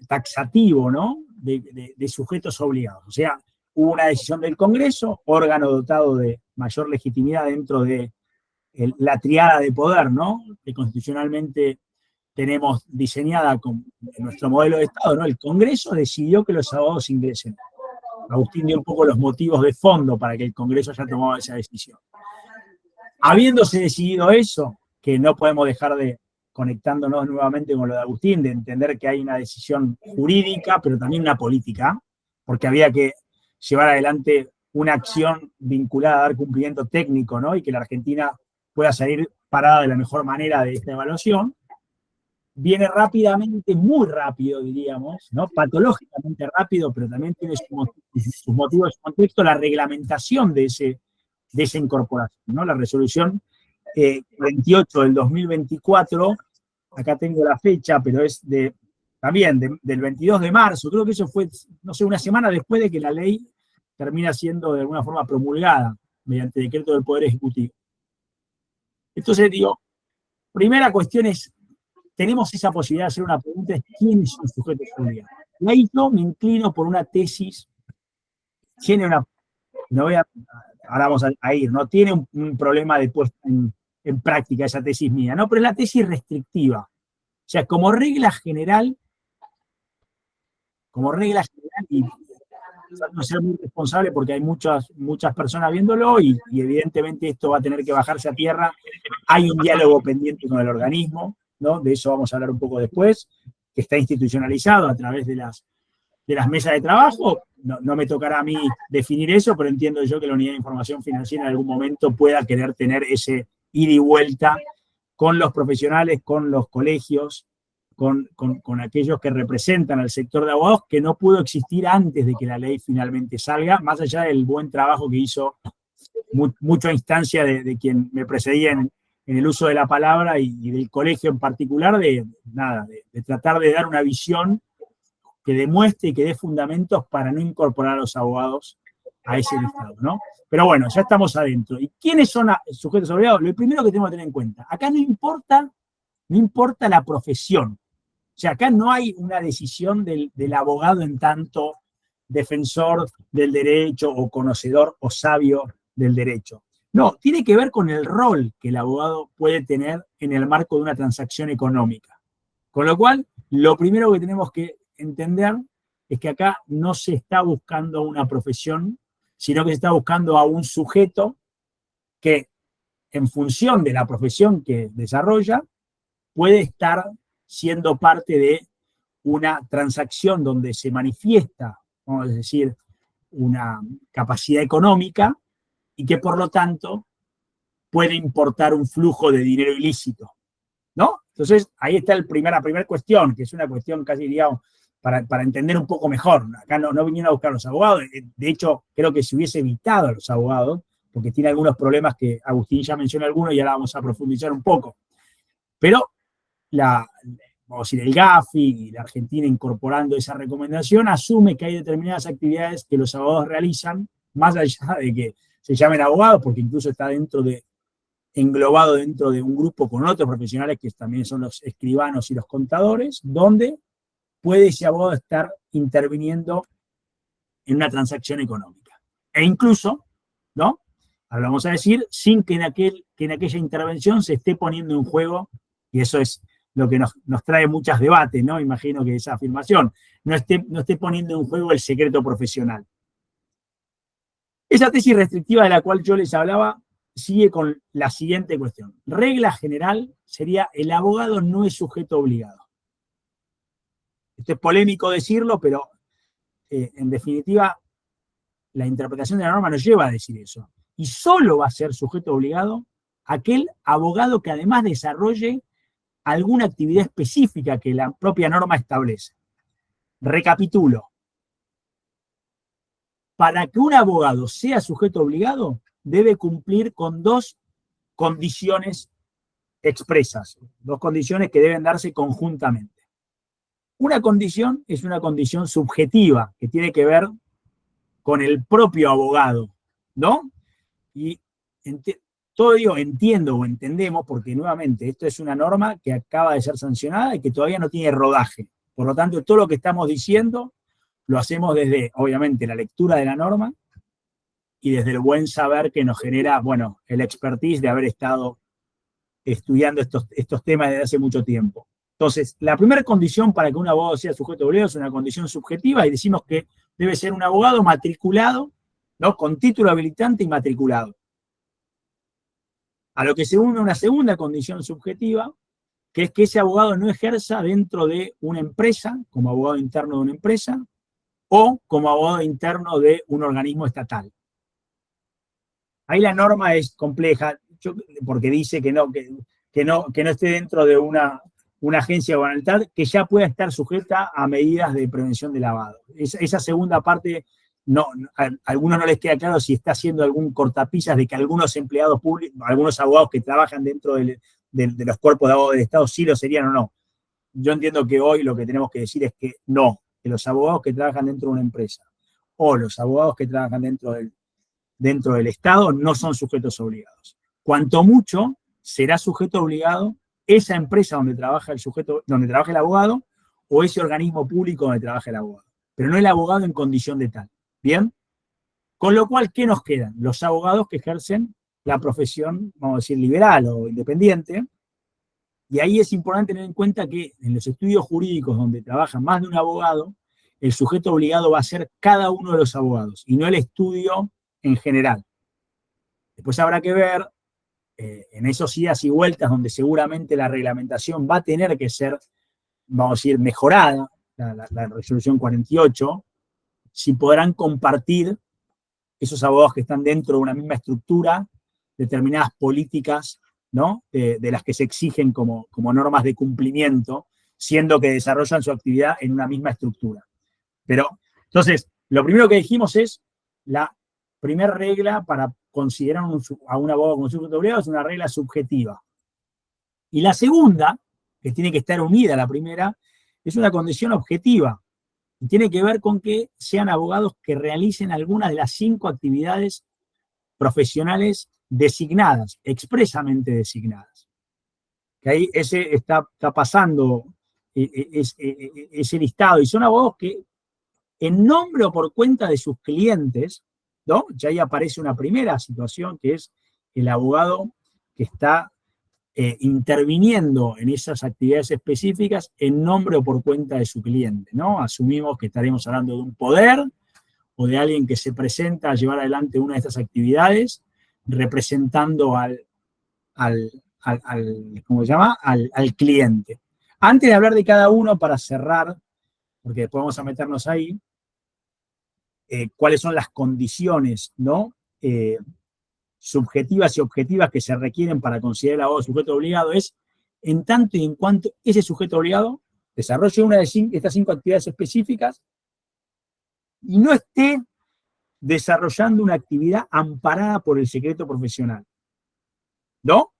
taxativo, ¿no? de sujetos obligados. O sea, hubo una decisión del Congreso, órgano dotado de mayor legitimidad dentro de la triada de poder, ¿no? Que constitucionalmente tenemos diseñada con nuestro modelo de Estado, ¿no? El Congreso decidió que los abogados ingresen. Agustín dio un poco los motivos de fondo para que el Congreso haya tomado esa decisión. Habiéndose decidido eso, que no podemos dejar de, conectándonos nuevamente con lo de Agustín, de entender que hay una decisión jurídica, pero también una política, porque había que llevar adelante una acción vinculada a dar cumplimiento técnico, ¿no? Y que la Argentina pueda salir parada de la mejor manera de esta evaluación. Viene rápidamente, muy rápido, diríamos, ¿no? Patológicamente rápido, pero también tiene sus motivos, su contexto, la reglamentación de esa incorporación, ¿no? La resolución 28 del 2024, acá tengo la fecha, pero es también del 22 de marzo, creo que eso fue, no sé, una semana después de que la ley termina siendo de alguna forma promulgada mediante decreto del Poder Ejecutivo. Entonces digo, primera cuestión es, tenemos esa posibilidad de hacer una pregunta, es ¿quiénes son sujetos obligados? Y ahí yo me inclino por una tesis, ahora vamos a ir, no tiene un problema de puesta en práctica esa tesis mía, ¿no? Pero es la tesis restrictiva. O sea, como regla general, y no ser muy responsable porque hay muchas personas viéndolo y evidentemente esto va a tener que bajarse a tierra. Hay un diálogo pendiente con el organismo, ¿no? De eso vamos a hablar un poco después, que está institucionalizado a través de las mesas de trabajo. No me tocará a mí definir eso, pero entiendo yo que la Unidad de Información Financiera en algún momento pueda querer tener ese ida y vuelta con los profesionales, con los colegios, con aquellos que representan al sector de abogados, que no pudo existir antes de que la ley finalmente salga, más allá del buen trabajo que hizo mucha instancia de quien me precedía en el uso de la palabra y del colegio en particular, de tratar de dar una visión que demuestre y que dé fundamentos para no incorporar a los abogados a ese listado, ¿no? Pero bueno, ya estamos adentro. ¿Y quiénes son sujetos obligados? Lo primero que tenemos que tener en cuenta, acá no importa la profesión. O sea, acá no hay una decisión del abogado en tanto defensor del derecho o conocedor o sabio del derecho. No, tiene que ver con el rol que el abogado puede tener en el marco de una transacción económica. Con lo cual, lo primero que tenemos que entender es que acá no se está buscando una profesión, sino que se está buscando a un sujeto que en función de la profesión que desarrolla, puede estar siendo parte de una transacción donde se manifiesta, vamos a decir, una capacidad económica y que por lo tanto puede importar un flujo de dinero ilícito, ¿no? Entonces, ahí está la primera cuestión, que es una cuestión casi, digamos, para entender un poco mejor. Acá no vinieron a buscar los abogados. De hecho, creo que se hubiese evitado a los abogados, porque tiene algunos problemas que Agustín ya mencionó algunos y ahora vamos a profundizar un poco. Pero vamos a decir, el GAFI y la Argentina incorporando esa recomendación asume que hay determinadas actividades que los abogados realizan, más allá de que se llamen abogados, porque incluso está englobado dentro de un grupo con otros profesionales que también son los escribanos y los contadores, donde puede ese abogado estar interviniendo en una transacción económica. E incluso, ¿no? Ahora vamos a decir, sin que en aquella intervención se esté poniendo en juego, y eso es lo que nos trae muchos debates, ¿no? Imagino que esa afirmación no esté poniendo en juego el secreto profesional. Esa tesis restrictiva de la cual yo les hablaba sigue con la siguiente cuestión. Regla general sería: el abogado no es sujeto obligado. Esto es polémico decirlo, pero en definitiva la interpretación de la norma nos lleva a decir eso. Y solo va a ser sujeto obligado aquel abogado que además desarrolle alguna actividad específica que la propia norma establece. Recapitulo. Para que un abogado sea sujeto obligado, debe cumplir con dos condiciones expresas, dos condiciones que deben darse conjuntamente. Una condición es una condición subjetiva, que tiene que ver con el propio abogado, ¿no? Y todo digo entiendo o entendemos, porque nuevamente esto es una norma que acaba de ser sancionada y que todavía no tiene rodaje. Por lo tanto, todo lo que estamos diciendo lo hacemos desde, obviamente, la lectura de la norma y desde el buen saber que nos genera, bueno, el expertise de haber estado estudiando estos temas desde hace mucho tiempo. Entonces, la primera condición para que un abogado sea sujeto obligado es una condición subjetiva, y decimos que debe ser un abogado matriculado, ¿no? Con título habilitante y matriculado. A lo que se une una segunda condición subjetiva, que es que ese abogado no ejerza dentro de una empresa, como abogado interno de una empresa, o como abogado interno de un organismo estatal. Ahí la norma es compleja, porque dice que no esté dentro de una agencia gubernamental que ya pueda estar sujeta a medidas de prevención de lavado. Esa segunda parte, a algunos no les queda claro si está haciendo algún cortapisas de que algunos empleados públicos, algunos abogados que trabajan dentro de los cuerpos de abogados del Estado sí lo serían o no. Yo entiendo que hoy lo que tenemos que decir es que no, que los abogados que trabajan dentro de una empresa o los abogados que trabajan dentro del Estado no son sujetos obligados. Cuanto mucho será sujeto obligado esa empresa donde trabaja el abogado, o ese organismo público donde trabaja el abogado, pero no el abogado en condición de tal. ¿Bien? Con lo cual, ¿qué nos quedan? Los abogados que ejercen la profesión, vamos a decir, liberal o independiente. Y ahí es importante tener en cuenta que en los estudios jurídicos donde trabaja más de un abogado, el sujeto obligado va a ser cada uno de los abogados y no el estudio en general. Después habrá que ver en esos idas y vueltas donde seguramente la reglamentación va a tener que ser, vamos a decir, mejorada, la resolución 48, si podrán compartir esos abogados que están dentro de una misma estructura determinadas políticas, ¿no? De las que se exigen como normas de cumplimiento, siendo que desarrollan su actividad en una misma estructura. Pero, entonces, lo primero que dijimos es la primera regla para considerar a un abogado como sujeto obligado es una regla subjetiva. Y la segunda, que tiene que estar unida a la primera, es una condición objetiva. Y tiene que ver con que sean abogados que realicen algunas de las 5 actividades profesionales designadas, expresamente designadas. Que ahí ese está pasando ese listado, y son abogados que en nombre o por cuenta de sus clientes, ¿no? Ya ahí aparece una primera situación, que es el abogado que está interviniendo en esas actividades específicas en nombre o por cuenta de su cliente, ¿no? Asumimos que estaremos hablando de un poder o de alguien que se presenta a llevar adelante una de estas actividades representando al ¿cómo se llama? Al cliente. Antes de hablar de cada uno, para cerrar, porque después vamos a meternos ahí, cuáles son las condiciones, ¿no? Subjetivas y objetivas que se requieren para considerar el abogado sujeto obligado, es en tanto y en cuanto ese sujeto obligado desarrolle una de estas 5 actividades específicas y no esté desarrollando una actividad amparada por el secreto profesional, ¿no?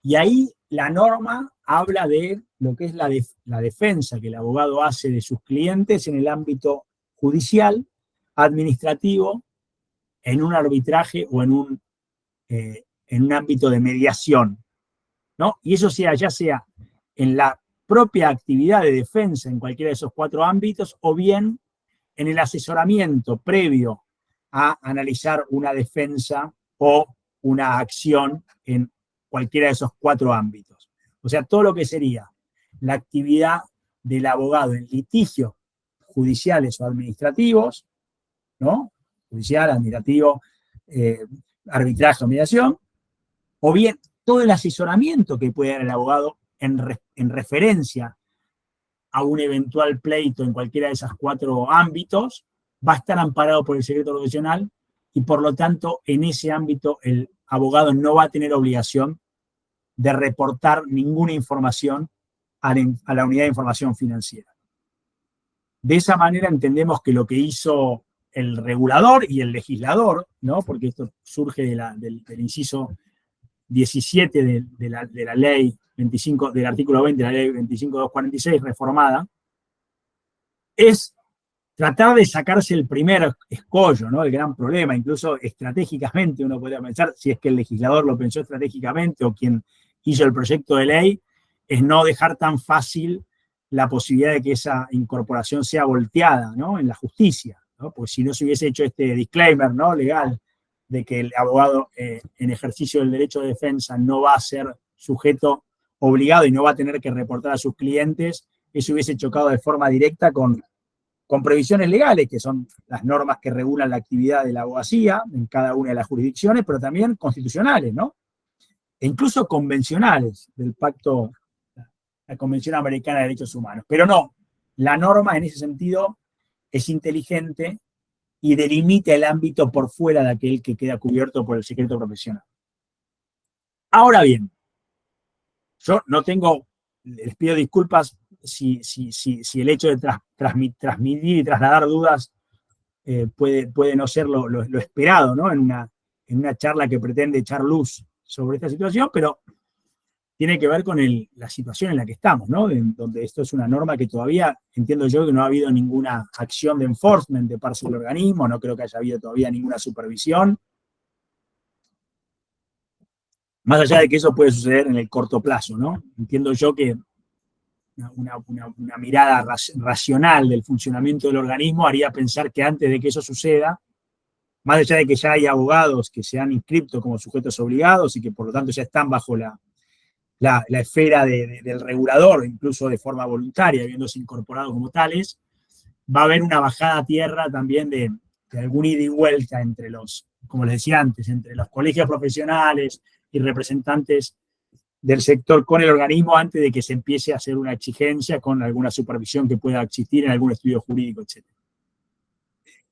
Y ahí la norma habla de lo que es la defensa que el abogado hace de sus clientes en el ámbito judicial, administrativo, en un arbitraje o en un ámbito de mediación, ¿no? Y eso sea, ya sea en la propia actividad de defensa en cualquiera de esos 4 ámbitos, o bien en el asesoramiento previo a analizar una defensa o una acción en cualquiera de esos 4 ámbitos. O sea, todo lo que sería la actividad del abogado en litigios judiciales o administrativos, ¿no? Judicial, administrativo, arbitraje o mediación, o bien todo el asesoramiento que puede dar el abogado en referencia a un eventual pleito en cualquiera de esos 4 ámbitos, va a estar amparado por el secreto profesional y por lo tanto en ese ámbito el abogado no va a tener obligación de reportar ninguna información a la unidad de información financiera. De esa manera entendemos que lo que hizo el regulador y el legislador, ¿no? Porque esto surge del inciso 17 de la ley 25, del artículo 20 de la ley 25.246 reformada, es tratar de sacarse el primer escollo, ¿no? El gran problema, incluso estratégicamente uno podría pensar, si es que el legislador lo pensó estratégicamente o quien hizo el proyecto de ley, es no dejar tan fácil la posibilidad de que esa incorporación sea volteada, ¿no? En la justicia, ¿no? Porque si no se hubiese hecho este disclaimer, ¿no? Legal, de que el abogado en ejercicio del derecho de defensa no va a ser sujeto obligado y no va a tener que reportar a sus clientes, eso hubiese chocado de forma directa con previsiones legales, que son las normas que regulan la actividad de la abogacía en cada una de las jurisdicciones, pero también constitucionales, ¿no? E incluso convencionales del pacto, la Convención Americana de Derechos Humanos. Pero no, la norma en ese sentido es inteligente y delimita el ámbito por fuera de aquel que queda cubierto por el secreto profesional. Ahora bien, yo no tengo, les pido disculpas si el hecho de transmitir y trasladar dudas puede no ser lo esperado, ¿no? En una charla que pretende echar luz sobre esta situación, pero tiene que ver con la situación en la que estamos, ¿no? Donde esto es una norma que todavía, entiendo yo, que no ha habido ninguna acción de enforcement de parte del organismo, no creo que haya habido todavía ninguna supervisión. Más allá de que eso puede suceder en el corto plazo, ¿no? Entiendo yo que una mirada racional del funcionamiento del organismo haría pensar que antes de que eso suceda, más allá de que ya hay abogados que se han inscrito como sujetos obligados y que por lo tanto ya están bajo la esfera del regulador, incluso de forma voluntaria, habiéndose incorporado como tales, va a haber una bajada a tierra también de algún ida y vuelta entre como les decía antes, entre los colegios profesionales y representantes del sector con el organismo antes de que se empiece a hacer una exigencia con alguna supervisión que pueda existir en algún estudio jurídico, etc.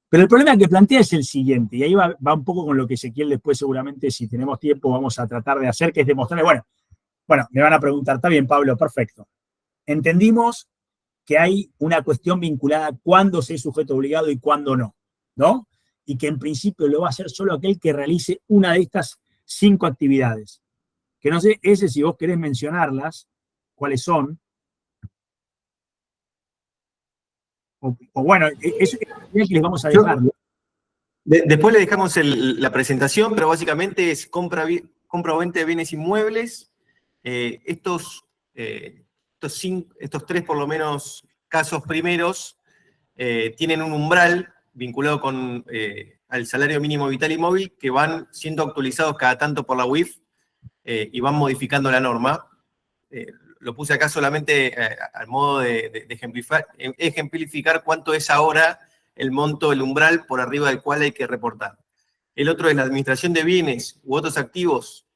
Pero el problema que plantea es el siguiente, y ahí va un poco con lo que Ezequiel después seguramente, si tenemos tiempo, vamos a tratar de hacer, que es demostrarle, bueno, me van a preguntar, está bien, Pablo, perfecto. Entendimos que hay una cuestión vinculada a cuándo se es sujeto obligado y cuándo no, ¿no? Y que en principio lo va a hacer solo aquel que realice una de estas 5 actividades. Que no sé, si vos querés mencionarlas, cuáles son. O bueno, eso es que les vamos a dejar. Después le dejamos la presentación, pero básicamente es compra o venta de bienes inmuebles. Estos 3 por lo menos casos primeros tienen un umbral vinculado al salario mínimo vital y móvil que van siendo actualizados cada tanto por la UIF y van modificando la norma. Lo puse acá solamente al modo de ejemplificar cuánto es ahora el monto, el umbral por arriba del cual hay que reportar. El otro es la administración de bienes u otros activos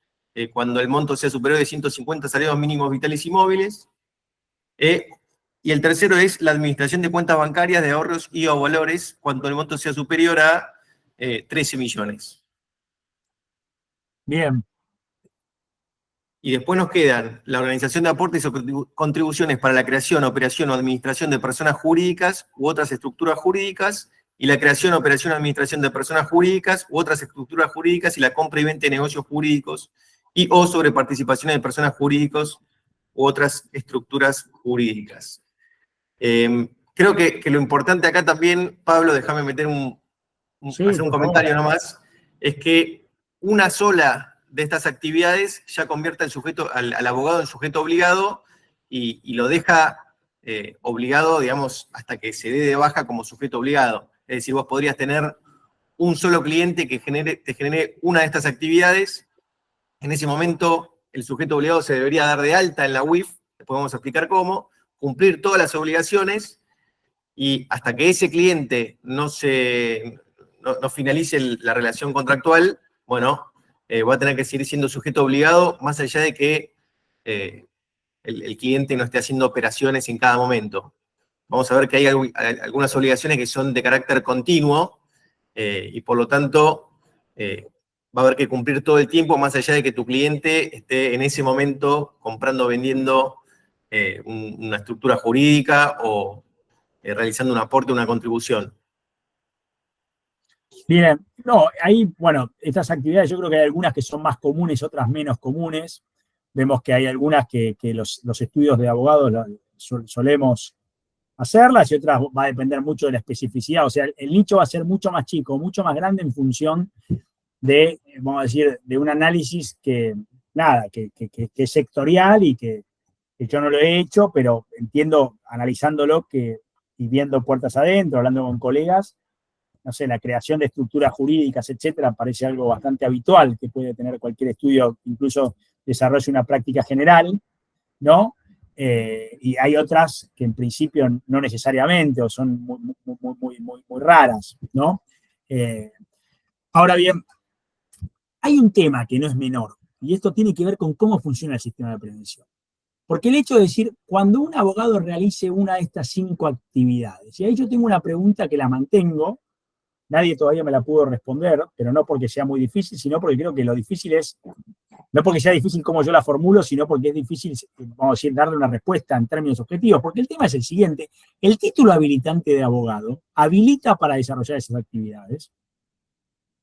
cuando el monto sea superior de 150 salarios mínimos vitales y móviles. Y el tercero es la administración de cuentas bancarias de ahorros y o valores cuando el monto sea superior a 13 millones. Bien. Y después nos quedan la organización de aportes o contribuciones para la creación, operación o administración de personas jurídicas u otras estructuras jurídicas, y la creación, operación o administración de personas jurídicas u otras estructuras jurídicas y la compra y venta de negocios jurídicos y o sobre participaciones de personas jurídicas u otras estructuras jurídicas. Creo que lo importante acá también, Pablo, déjame meter hacer un comentario nomás, es que una sola de estas actividades ya convierte al abogado en sujeto obligado y lo deja obligado, digamos, hasta que se dé de baja como sujeto obligado. Es decir, vos podrías tener un solo cliente que te genere una de estas actividades. En ese momento, el sujeto obligado se debería dar de alta en la UIF, después vamos a explicar cómo, cumplir todas las obligaciones, y hasta que ese cliente no finalice la relación contractual, bueno, va a tener que seguir siendo sujeto obligado, más allá de que el cliente no esté haciendo operaciones en cada momento. Vamos a ver que hay algunas obligaciones que son de carácter continuo, y por lo tanto va a haber que cumplir todo el tiempo, más allá de que tu cliente esté en ese momento comprando o vendiendo una estructura jurídica o realizando un aporte o una contribución. Bien, no, ahí, bueno, estas actividades yo creo que hay algunas que son más comunes, otras menos comunes. Vemos que hay algunas que los estudios de abogados solemos hacerlas, y otras va a depender mucho de la especificidad. O sea, el nicho va a ser mucho más chico, mucho más grande en función de, vamos a decir, de un análisis que es sectorial y que yo no lo he hecho, pero entiendo, analizándolo y viendo puertas adentro, hablando con colegas, no sé, la creación de estructuras jurídicas, etcétera, parece algo bastante habitual que puede tener cualquier estudio, incluso desarrolle una práctica general, ¿no? Y hay otras que en principio no necesariamente, o son muy raras, ¿no? Ahora bien, hay un tema que no es menor, y esto tiene que ver con cómo funciona el sistema de prevención. Porque el hecho de decir, cuando un abogado realice una de estas 5 actividades, y ahí yo tengo una pregunta que la mantengo, nadie todavía me la pudo responder, pero no porque sea muy difícil, sino porque creo que lo difícil es, no porque sea difícil como yo la formulo, sino porque es difícil, vamos a decir, darle una respuesta en términos objetivos, porque el tema es el siguiente: el título habilitante de abogado habilita para desarrollar esas actividades,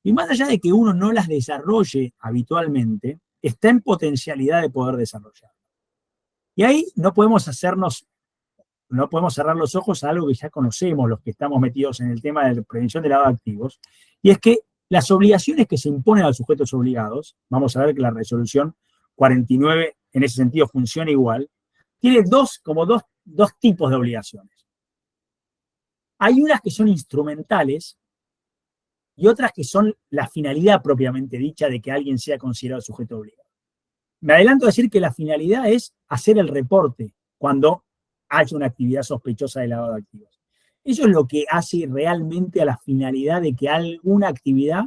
y más allá de que uno no las desarrolle habitualmente, está en potencialidad de poder desarrollar. Y ahí no podemos cerrar los ojos a algo que ya conocemos, los que estamos metidos en el tema de prevención de lavado de activos, y es que las obligaciones que se imponen a los sujetos obligados, vamos a ver que la resolución 49 en ese sentido funciona igual, tiene dos tipos de obligaciones. Hay unas que son instrumentales y otras que son la finalidad propiamente dicha de que alguien sea considerado sujeto obligado. Me adelanto a decir que la finalidad es hacer el reporte cuando haya una actividad sospechosa de lavado de activos. Eso es lo que hace realmente a la finalidad de que alguna actividad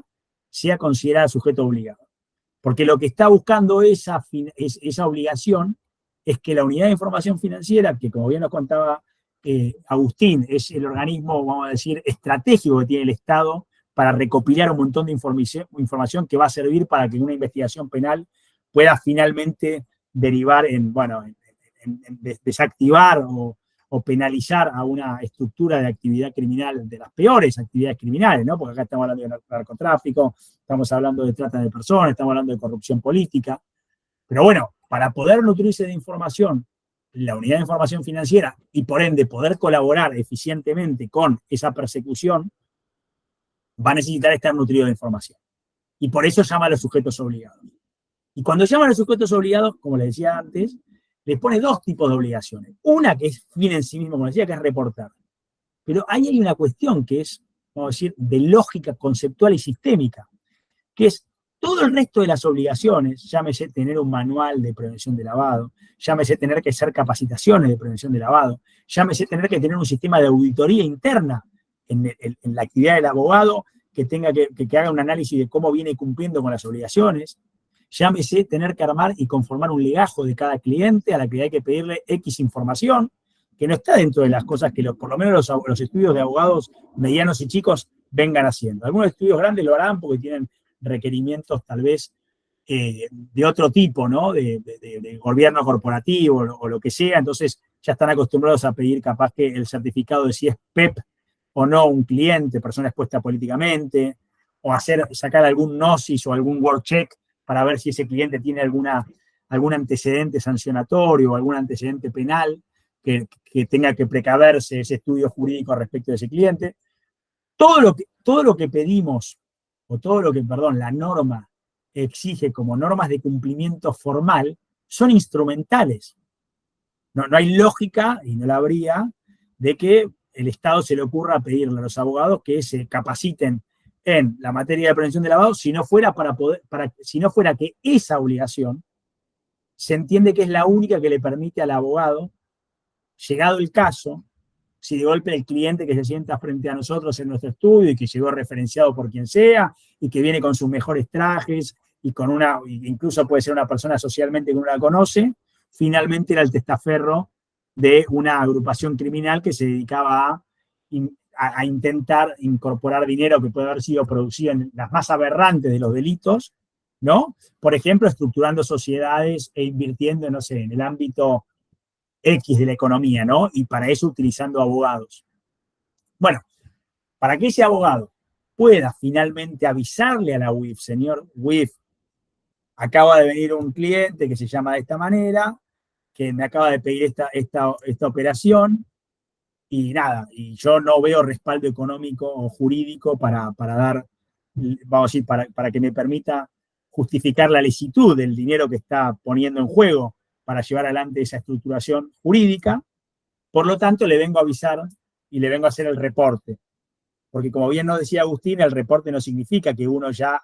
sea considerada sujeto obligado. Porque lo que está buscando esa obligación es que la unidad de información financiera, que como bien nos contaba Agustín, es el organismo, vamos a decir, estratégico que tiene el Estado para recopilar un montón de información que va a servir para que una investigación penal pueda finalmente derivar en desactivar o penalizar a una estructura de actividad criminal, de las peores actividades criminales, ¿no? Porque acá estamos hablando de narcotráfico, estamos hablando de trata de personas, estamos hablando de corrupción política. Pero bueno, para poder nutrirse de información, la unidad de información financiera, y por ende poder colaborar eficientemente con esa persecución, va a necesitar estar nutrido de información. Y por eso llama a los sujetos obligados. Y cuando llama a los sujetos obligados, como les decía antes, les pone 2 tipos de obligaciones. Una que es fin en sí mismo, como decía, que es reportar. Pero ahí hay una cuestión que es, vamos a decir, de lógica conceptual y sistémica, que es todo el resto de las obligaciones, llámese tener un manual de prevención de lavado, llámese tener que hacer capacitaciones de prevención de lavado, llámese tener que tener un sistema de auditoría interna en la actividad del abogado que haga un análisis de cómo viene cumpliendo con las obligaciones, Llámese tener que armar y conformar un legajo de cada cliente a la que hay que pedirle X información, que no está dentro de las cosas que por lo menos los estudios de abogados medianos y chicos vengan haciendo. Algunos estudios grandes lo harán porque tienen requerimientos tal vez de otro tipo, ¿no? De gobierno corporativo o lo que sea, entonces ya están acostumbrados a pedir capaz que el certificado de si es PEP o no un cliente, persona expuesta políticamente, o sacar algún gnosis o algún word check para ver si ese cliente tiene algún antecedente sancionatorio o algún antecedente penal que tenga que precaverse ese estudio jurídico respecto de ese cliente. Todo lo que pedimos, o todo lo que, la norma exige como normas de cumplimiento formal, son instrumentales. No hay lógica, y no la habría, de que el Estado se le ocurra pedirle a los abogados que se capaciten en la materia de prevención de lavado, si no fuera si no fuera que esa obligación se entiende que es la única que le permite al abogado, llegado el caso, si de golpe el cliente que se sienta frente a nosotros en nuestro estudio y que llegó referenciado por quien sea y que viene con sus mejores trajes y incluso puede ser una persona socialmente que uno la conoce, finalmente era el testaferro de una agrupación criminal que se dedicaba a intentar incorporar dinero que puede haber sido producido en las más aberrantes de los delitos, ¿no? Por ejemplo, estructurando sociedades e invirtiendo, no sé, en el ámbito X de la economía, ¿no? Y para eso utilizando abogados. Bueno, para que ese abogado pueda finalmente avisarle a la UIF, señor UIF, acaba de venir un cliente que se llama de esta manera, que me acaba de pedir esta operación, y nada, y yo no veo respaldo económico o jurídico para dar, vamos a decir, para que me permita justificar la licitud del dinero que está poniendo en juego para llevar adelante esa estructuración jurídica. Por lo tanto, le vengo a avisar y le vengo a hacer el reporte. Porque como bien nos decía Agustín, el reporte no significa que uno ya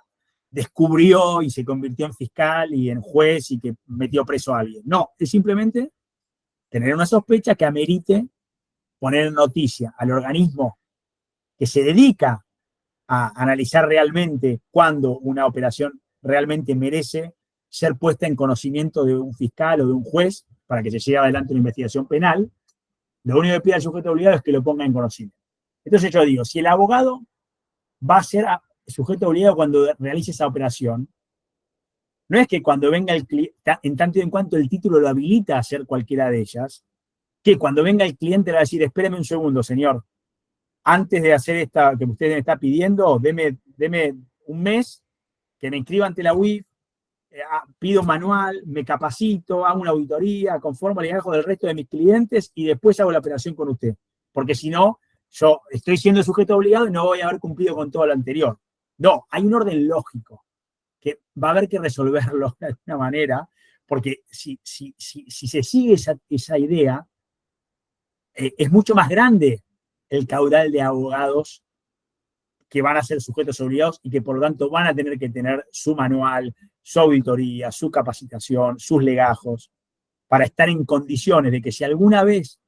descubrió y se convirtió en fiscal y en juez y que metió preso a alguien. No, es simplemente tener una sospecha que amerite poner en noticia al organismo que se dedica a analizar realmente cuándo una operación realmente merece ser puesta en conocimiento de un fiscal o de un juez para que se lleve adelante una investigación penal. Lo único que pide al sujeto obligado es que lo ponga en conocimiento. Entonces yo digo, si el abogado va a ser sujeto obligado cuando realice esa operación, no es que cuando venga el cliente, en tanto y en cuanto el título lo habilita a hacer cualquiera de ellas, que cuando venga el cliente le va a decir, espéreme un segundo, señor, antes de hacer esta que usted me está pidiendo, deme un mes, que me inscriba ante la UIF, pido un manual, me capacito, hago una auditoría, conformo el legajo del resto de mis clientes y después hago la operación con usted. Porque si no, yo estoy siendo sujeto obligado y no voy a haber cumplido con todo lo anterior. No, hay un orden lógico que va a haber que resolverlo de alguna manera, porque si se sigue esa idea, es mucho más grande el caudal de abogados que van a ser sujetos obligados y que por lo tanto van a tener que tener su manual, su auditoría, su capacitación, sus legajos, para estar en condiciones de que si alguna vez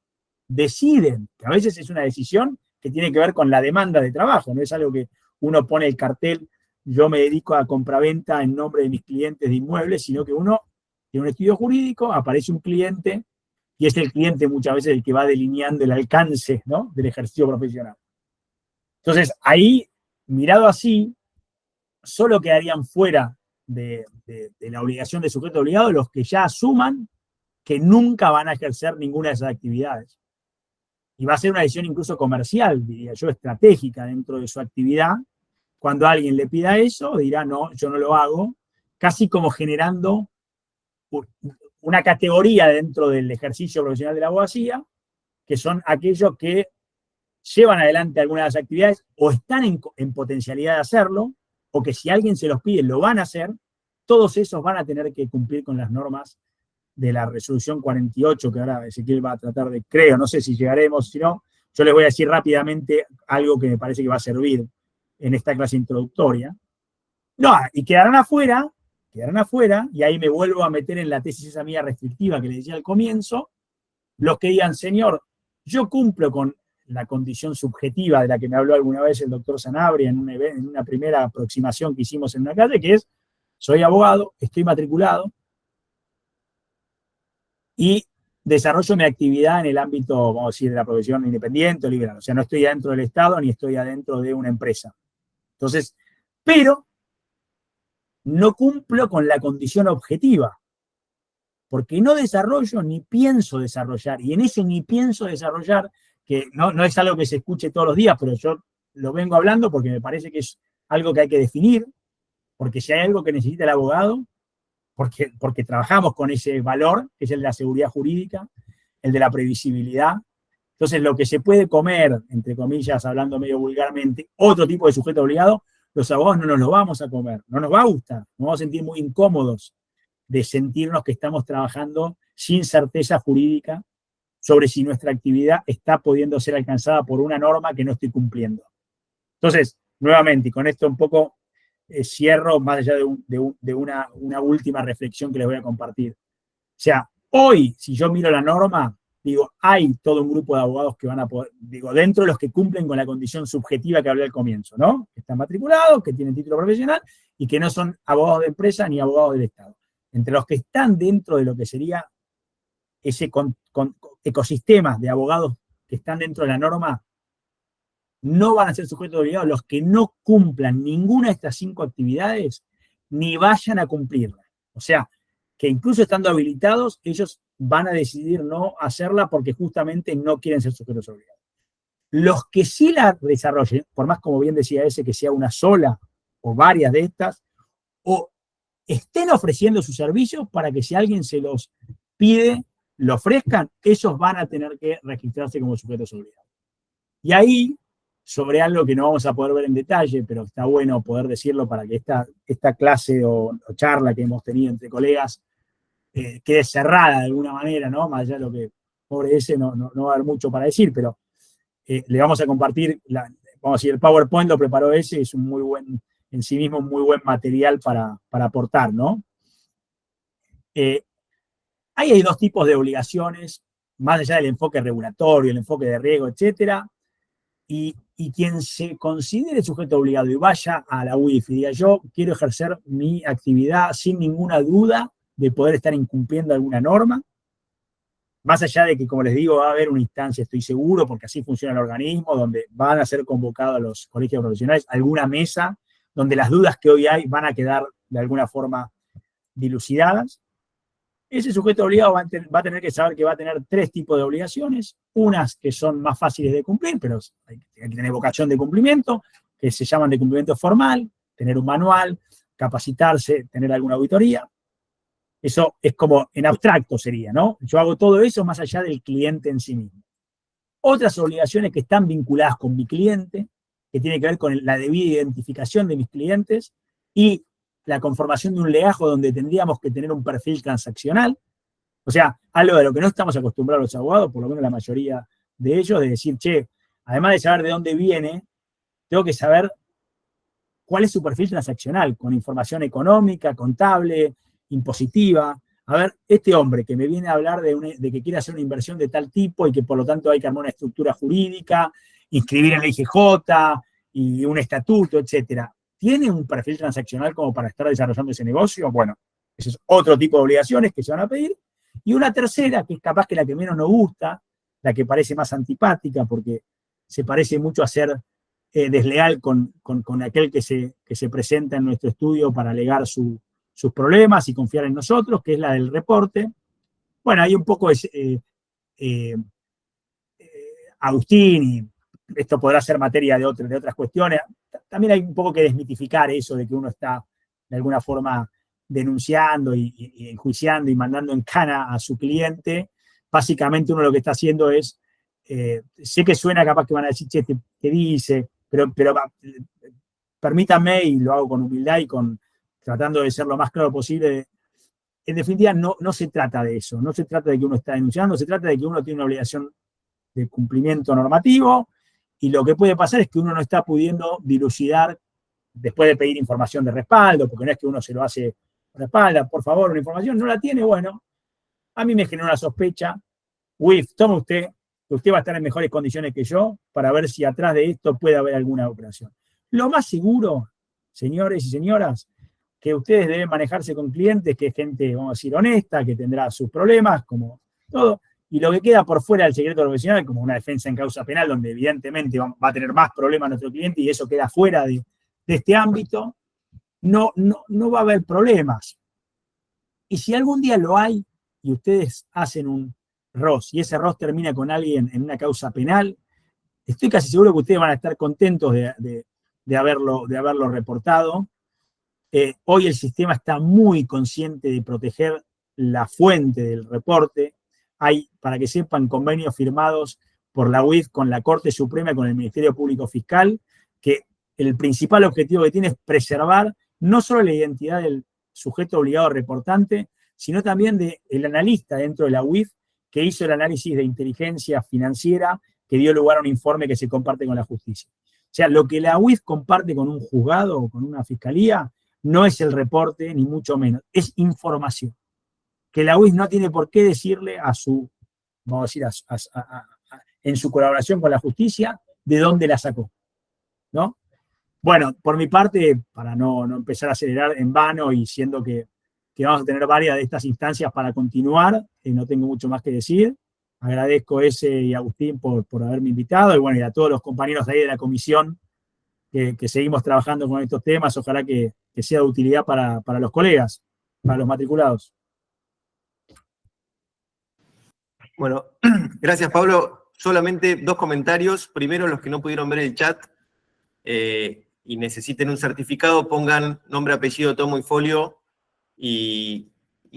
deciden, que a veces es una decisión que tiene que ver con la demanda de trabajo, no es algo que uno pone el cartel, yo me dedico a compraventa en nombre de mis clientes de inmuebles, sino que uno tiene un estudio jurídico, aparece un cliente, y es el cliente muchas veces el que va delineando el alcance, ¿no?, del ejercicio profesional. Entonces, ahí, mirado así, solo quedarían fuera de la obligación de sujeto obligado los que ya asuman que nunca van a ejercer ninguna de esas actividades. Y va a ser una decisión incluso comercial, diría yo, estratégica dentro de su actividad. Cuando alguien le pida eso, dirá, no, yo no lo hago, casi como generando una categoría dentro del ejercicio profesional de la abogacía, que son aquellos que llevan adelante algunas de las actividades o están en potencialidad de hacerlo, o que si alguien se los pide lo van a hacer. Todos esos van a tener que cumplir con las normas de la resolución 48, que ahora Ezequiel va a tratar de, creo, no sé si llegaremos, si no, yo les voy a decir rápidamente algo que me parece que va a servir en esta clase introductoria. No, y quedarán afuera, y ahí me vuelvo a meter en la tesis esa mía restrictiva que les decía al comienzo, los que digan, señor, yo cumplo con la condición subjetiva de la que me habló alguna vez el doctor Sanabria en una primera aproximación que hicimos en una clase, que es, soy abogado, estoy matriculado y desarrollo mi actividad en el ámbito, vamos a decir, de la profesión independiente o liberal. O sea, no estoy adentro del Estado ni estoy adentro de una empresa. Entonces, pero no cumplo con la condición objetiva, porque no desarrollo ni pienso desarrollar. Y en ese ni pienso desarrollar, que no es algo que se escuche todos los días, pero yo lo vengo hablando porque me parece que es algo que hay que definir, porque si hay algo que necesita el abogado, porque trabajamos con ese valor, que es el de la seguridad jurídica, el de la previsibilidad. Entonces, lo que se puede comer, entre comillas, hablando medio vulgarmente, otro tipo de sujeto obligado, los abogados no nos lo vamos a comer, no nos va a gustar, nos vamos a sentir muy incómodos de sentirnos que estamos trabajando sin certeza jurídica sobre si nuestra actividad está pudiendo ser alcanzada por una norma que no estoy cumpliendo. Entonces, nuevamente, y con esto un poco cierro, más allá de una última reflexión que les voy a compartir. O sea, hoy, si yo miro la norma, digo, hay todo un grupo de abogados que van a poder, digo, dentro de los que cumplen con la condición subjetiva que hablé al comienzo, ¿no? Que están matriculados, que tienen título profesional y que no son abogados de empresa ni abogados del Estado. Entre los que están dentro de lo que sería ese ecosistema de abogados que están dentro de la norma, no van a ser sujetos obligados los que no cumplan ninguna de estas 5 actividades ni vayan a cumplirla. O sea, que incluso estando habilitados, ellos van a decidir no hacerla porque justamente no quieren ser sujetos obligados. Los que sí la desarrollen, por más como bien decía ese, que sea una sola o varias de estas, o estén ofreciendo sus servicios para que si alguien se los pide, lo ofrezcan, esos van a tener que registrarse como sujetos obligados. Y ahí, sobre algo que no vamos a poder ver en detalle, pero está bueno poder decirlo para que esta clase o charla que hemos tenido entre colegas quede cerrada de alguna manera, ¿no? Más allá de lo que, pobre ese, no va a haber mucho para decir, pero le vamos a compartir, vamos a decir, el PowerPoint lo preparó ese, es un muy buen, en sí mismo, un muy buen material para aportar, ¿no? Ahí hay 2 tipos de obligaciones, más allá del enfoque regulatorio, el enfoque de riesgo, etcétera, y quien se considere sujeto obligado y vaya a la UIF y diga, yo quiero ejercer mi actividad sin ninguna duda de poder estar incumpliendo alguna norma, más allá de que, como les digo, va a haber una instancia, estoy seguro, porque así funciona el organismo, donde van a ser convocados a los colegios profesionales, alguna mesa, donde las dudas que hoy hay van a quedar de alguna forma dilucidadas. Ese sujeto obligado va a tener que saber que va a tener 3 tipos de obligaciones, unas que son más fáciles de cumplir, pero hay que tener vocación de cumplimiento, que se llaman de cumplimiento formal, tener un manual, capacitarse, tener alguna auditoría. Eso es como en abstracto sería, ¿no? Yo hago todo eso más allá del cliente en sí mismo. Otras obligaciones que están vinculadas con mi cliente, que tiene que ver con la debida identificación de mis clientes y la conformación de un legajo donde tendríamos que tener un perfil transaccional. O sea, algo de lo que no estamos acostumbrados los abogados, por lo menos la mayoría de ellos, de decir, che, además de saber de dónde viene, tengo que saber cuál es su perfil transaccional, con información económica, contable, impositiva. A ver, este hombre que me viene a hablar de que quiere hacer una inversión de tal tipo y que por lo tanto hay que armar una estructura jurídica, inscribir en la IGJ y un estatuto, etcétera, ¿tiene un perfil transaccional como para estar desarrollando ese negocio? Bueno, ese es otro tipo de obligaciones que se van a pedir. Y una tercera, que es capaz que la que menos nos gusta, la que parece más antipática, porque se parece mucho a ser desleal con aquel que se presenta en nuestro estudio para alegar sus problemas y confiar en nosotros, que es la del reporte. Bueno, hay un poco Agustín, y esto podrá ser materia de otras cuestiones. También hay un poco que desmitificar eso de que uno está de alguna forma denunciando y enjuiciando y mandando en cana a su cliente. Básicamente uno lo que está haciendo es, sé que suena capaz que van a decir, che, ¿qué dice? Pero permítanme, y lo hago con humildad y tratando de ser lo más claro posible, en definitiva no se trata de eso, no se trata de que uno está denunciando, se trata de que uno tiene una obligación de cumplimiento normativo, y lo que puede pasar es que uno no está pudiendo dilucidar después de pedir información de respaldo, porque no es que uno se lo hace respalda, por favor, una información, no la tiene, bueno, a mí me genera una sospecha, UIF, toma usted, que usted va a estar en mejores condiciones que yo para ver si atrás de esto puede haber alguna operación. Lo más seguro, señores y señoras, que ustedes deben manejarse con clientes, que es gente, vamos a decir, honesta, que tendrá sus problemas, como todo, y lo que queda por fuera del secreto profesional, como una defensa en causa penal, donde evidentemente va a tener más problemas nuestro cliente y eso queda fuera de este ámbito, no va a haber problemas. Y si algún día lo hay, y ustedes hacen un ROS, y ese ROS termina con alguien en una causa penal, estoy casi seguro que ustedes van a estar contentos de haberlo reportado. Hoy el sistema está muy consciente de proteger la fuente del reporte. Hay, para que sepan, convenios firmados por la UIF con la Corte Suprema y con el Ministerio Público Fiscal, que el principal objetivo que tiene es preservar no solo la identidad del sujeto obligado reportante, sino también del analista dentro de la UIF que hizo el análisis de inteligencia financiera que dio lugar a un informe que se comparte con la justicia. O sea, lo que la UIF comparte con un juzgado o con una fiscalía no es el reporte, ni mucho menos, es información. Que la UIF no tiene por qué decirle a su, vamos a decir, en su colaboración con la justicia, de dónde la sacó, ¿no? Bueno, por mi parte, para no empezar a acelerar en vano y siendo que vamos a tener varias de estas instancias para continuar, no tengo mucho más que decir. Agradezco a Ese y a Agustín por haberme invitado y bueno, y a todos los compañeros de ahí de la comisión que seguimos trabajando con estos temas. Ojalá que sea de utilidad para los colegas, para los matriculados. Bueno, gracias, Pablo. Solamente 2 comentarios. Primero, los que no pudieron ver el chat y necesiten un certificado, pongan nombre, apellido, tomo y folio, y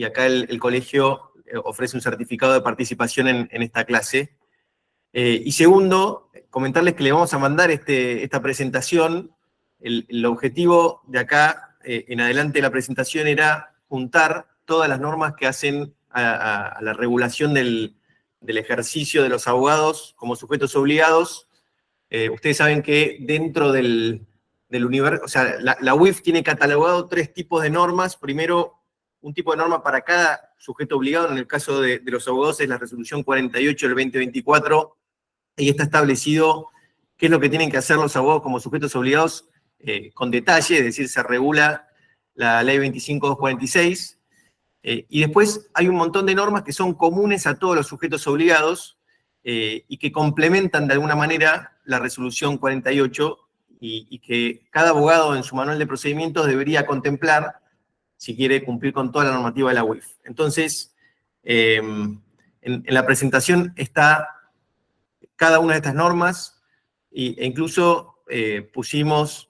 acá el colegio ofrece un certificado de participación en esta clase. Y segundo, comentarles que le vamos a mandar esta presentación. El objetivo de acá en adelante de la presentación era juntar todas las normas que hacen a la regulación del ejercicio de los abogados como sujetos obligados. Ustedes saben que dentro del universo, o sea, la UIF tiene catalogado 3 tipos de normas. Primero, un tipo de norma para cada sujeto obligado. En el caso de los abogados es la resolución 48 del 2024, y está establecido qué es lo que tienen que hacer los abogados como sujetos obligados con detalle, es decir, se regula la ley 25.246. Y después hay un montón de normas que son comunes a todos los sujetos obligados y que complementan de alguna manera la resolución 48 y que cada abogado en su manual de procedimientos debería contemplar si quiere cumplir con toda la normativa de la UIF. Entonces, en la presentación está cada una de estas normas e incluso pusimos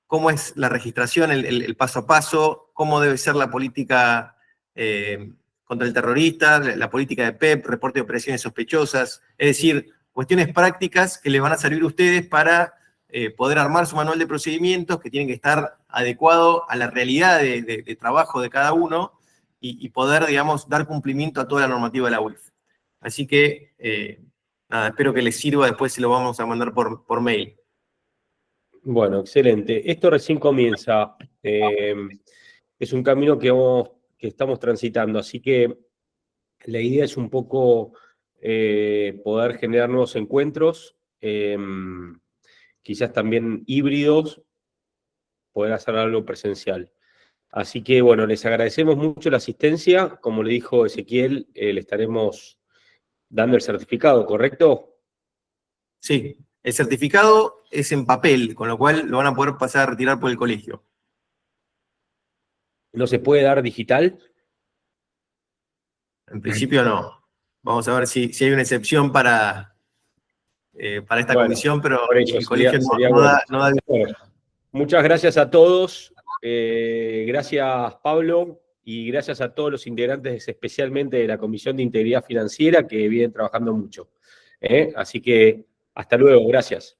cómo es la registración, el paso a paso, cómo debe ser la política contra el terrorista, la política de PEP, reporte de operaciones sospechosas, es decir, cuestiones prácticas que les van a servir a ustedes para poder armar su manual de procedimientos, que tienen que estar adecuado a la realidad de trabajo de cada uno y poder, digamos, dar cumplimiento a toda la normativa de la UIF. Así que, nada, espero que les sirva, después se lo vamos a mandar por mail. Bueno, excelente. Esto recién comienza. Es un camino que estamos transitando, así que la idea es un poco poder generar nuevos encuentros, quizás también híbridos, poder hacer algo presencial. Así que, bueno, les agradecemos mucho la asistencia. Como le dijo Ezequiel, le estaremos dando el certificado, ¿correcto? Sí, el certificado es en papel, con lo cual lo van a poder pasar a retirar por el colegio. ¿No se puede dar digital? En principio no. Vamos a ver si hay una excepción para esta comisión, pero el colegio no da. Bueno, muchas gracias a todos. Gracias, Pablo, y gracias a todos los integrantes, especialmente de la Comisión de Integridad Financiera, que vienen trabajando mucho. Así que, hasta luego. Gracias.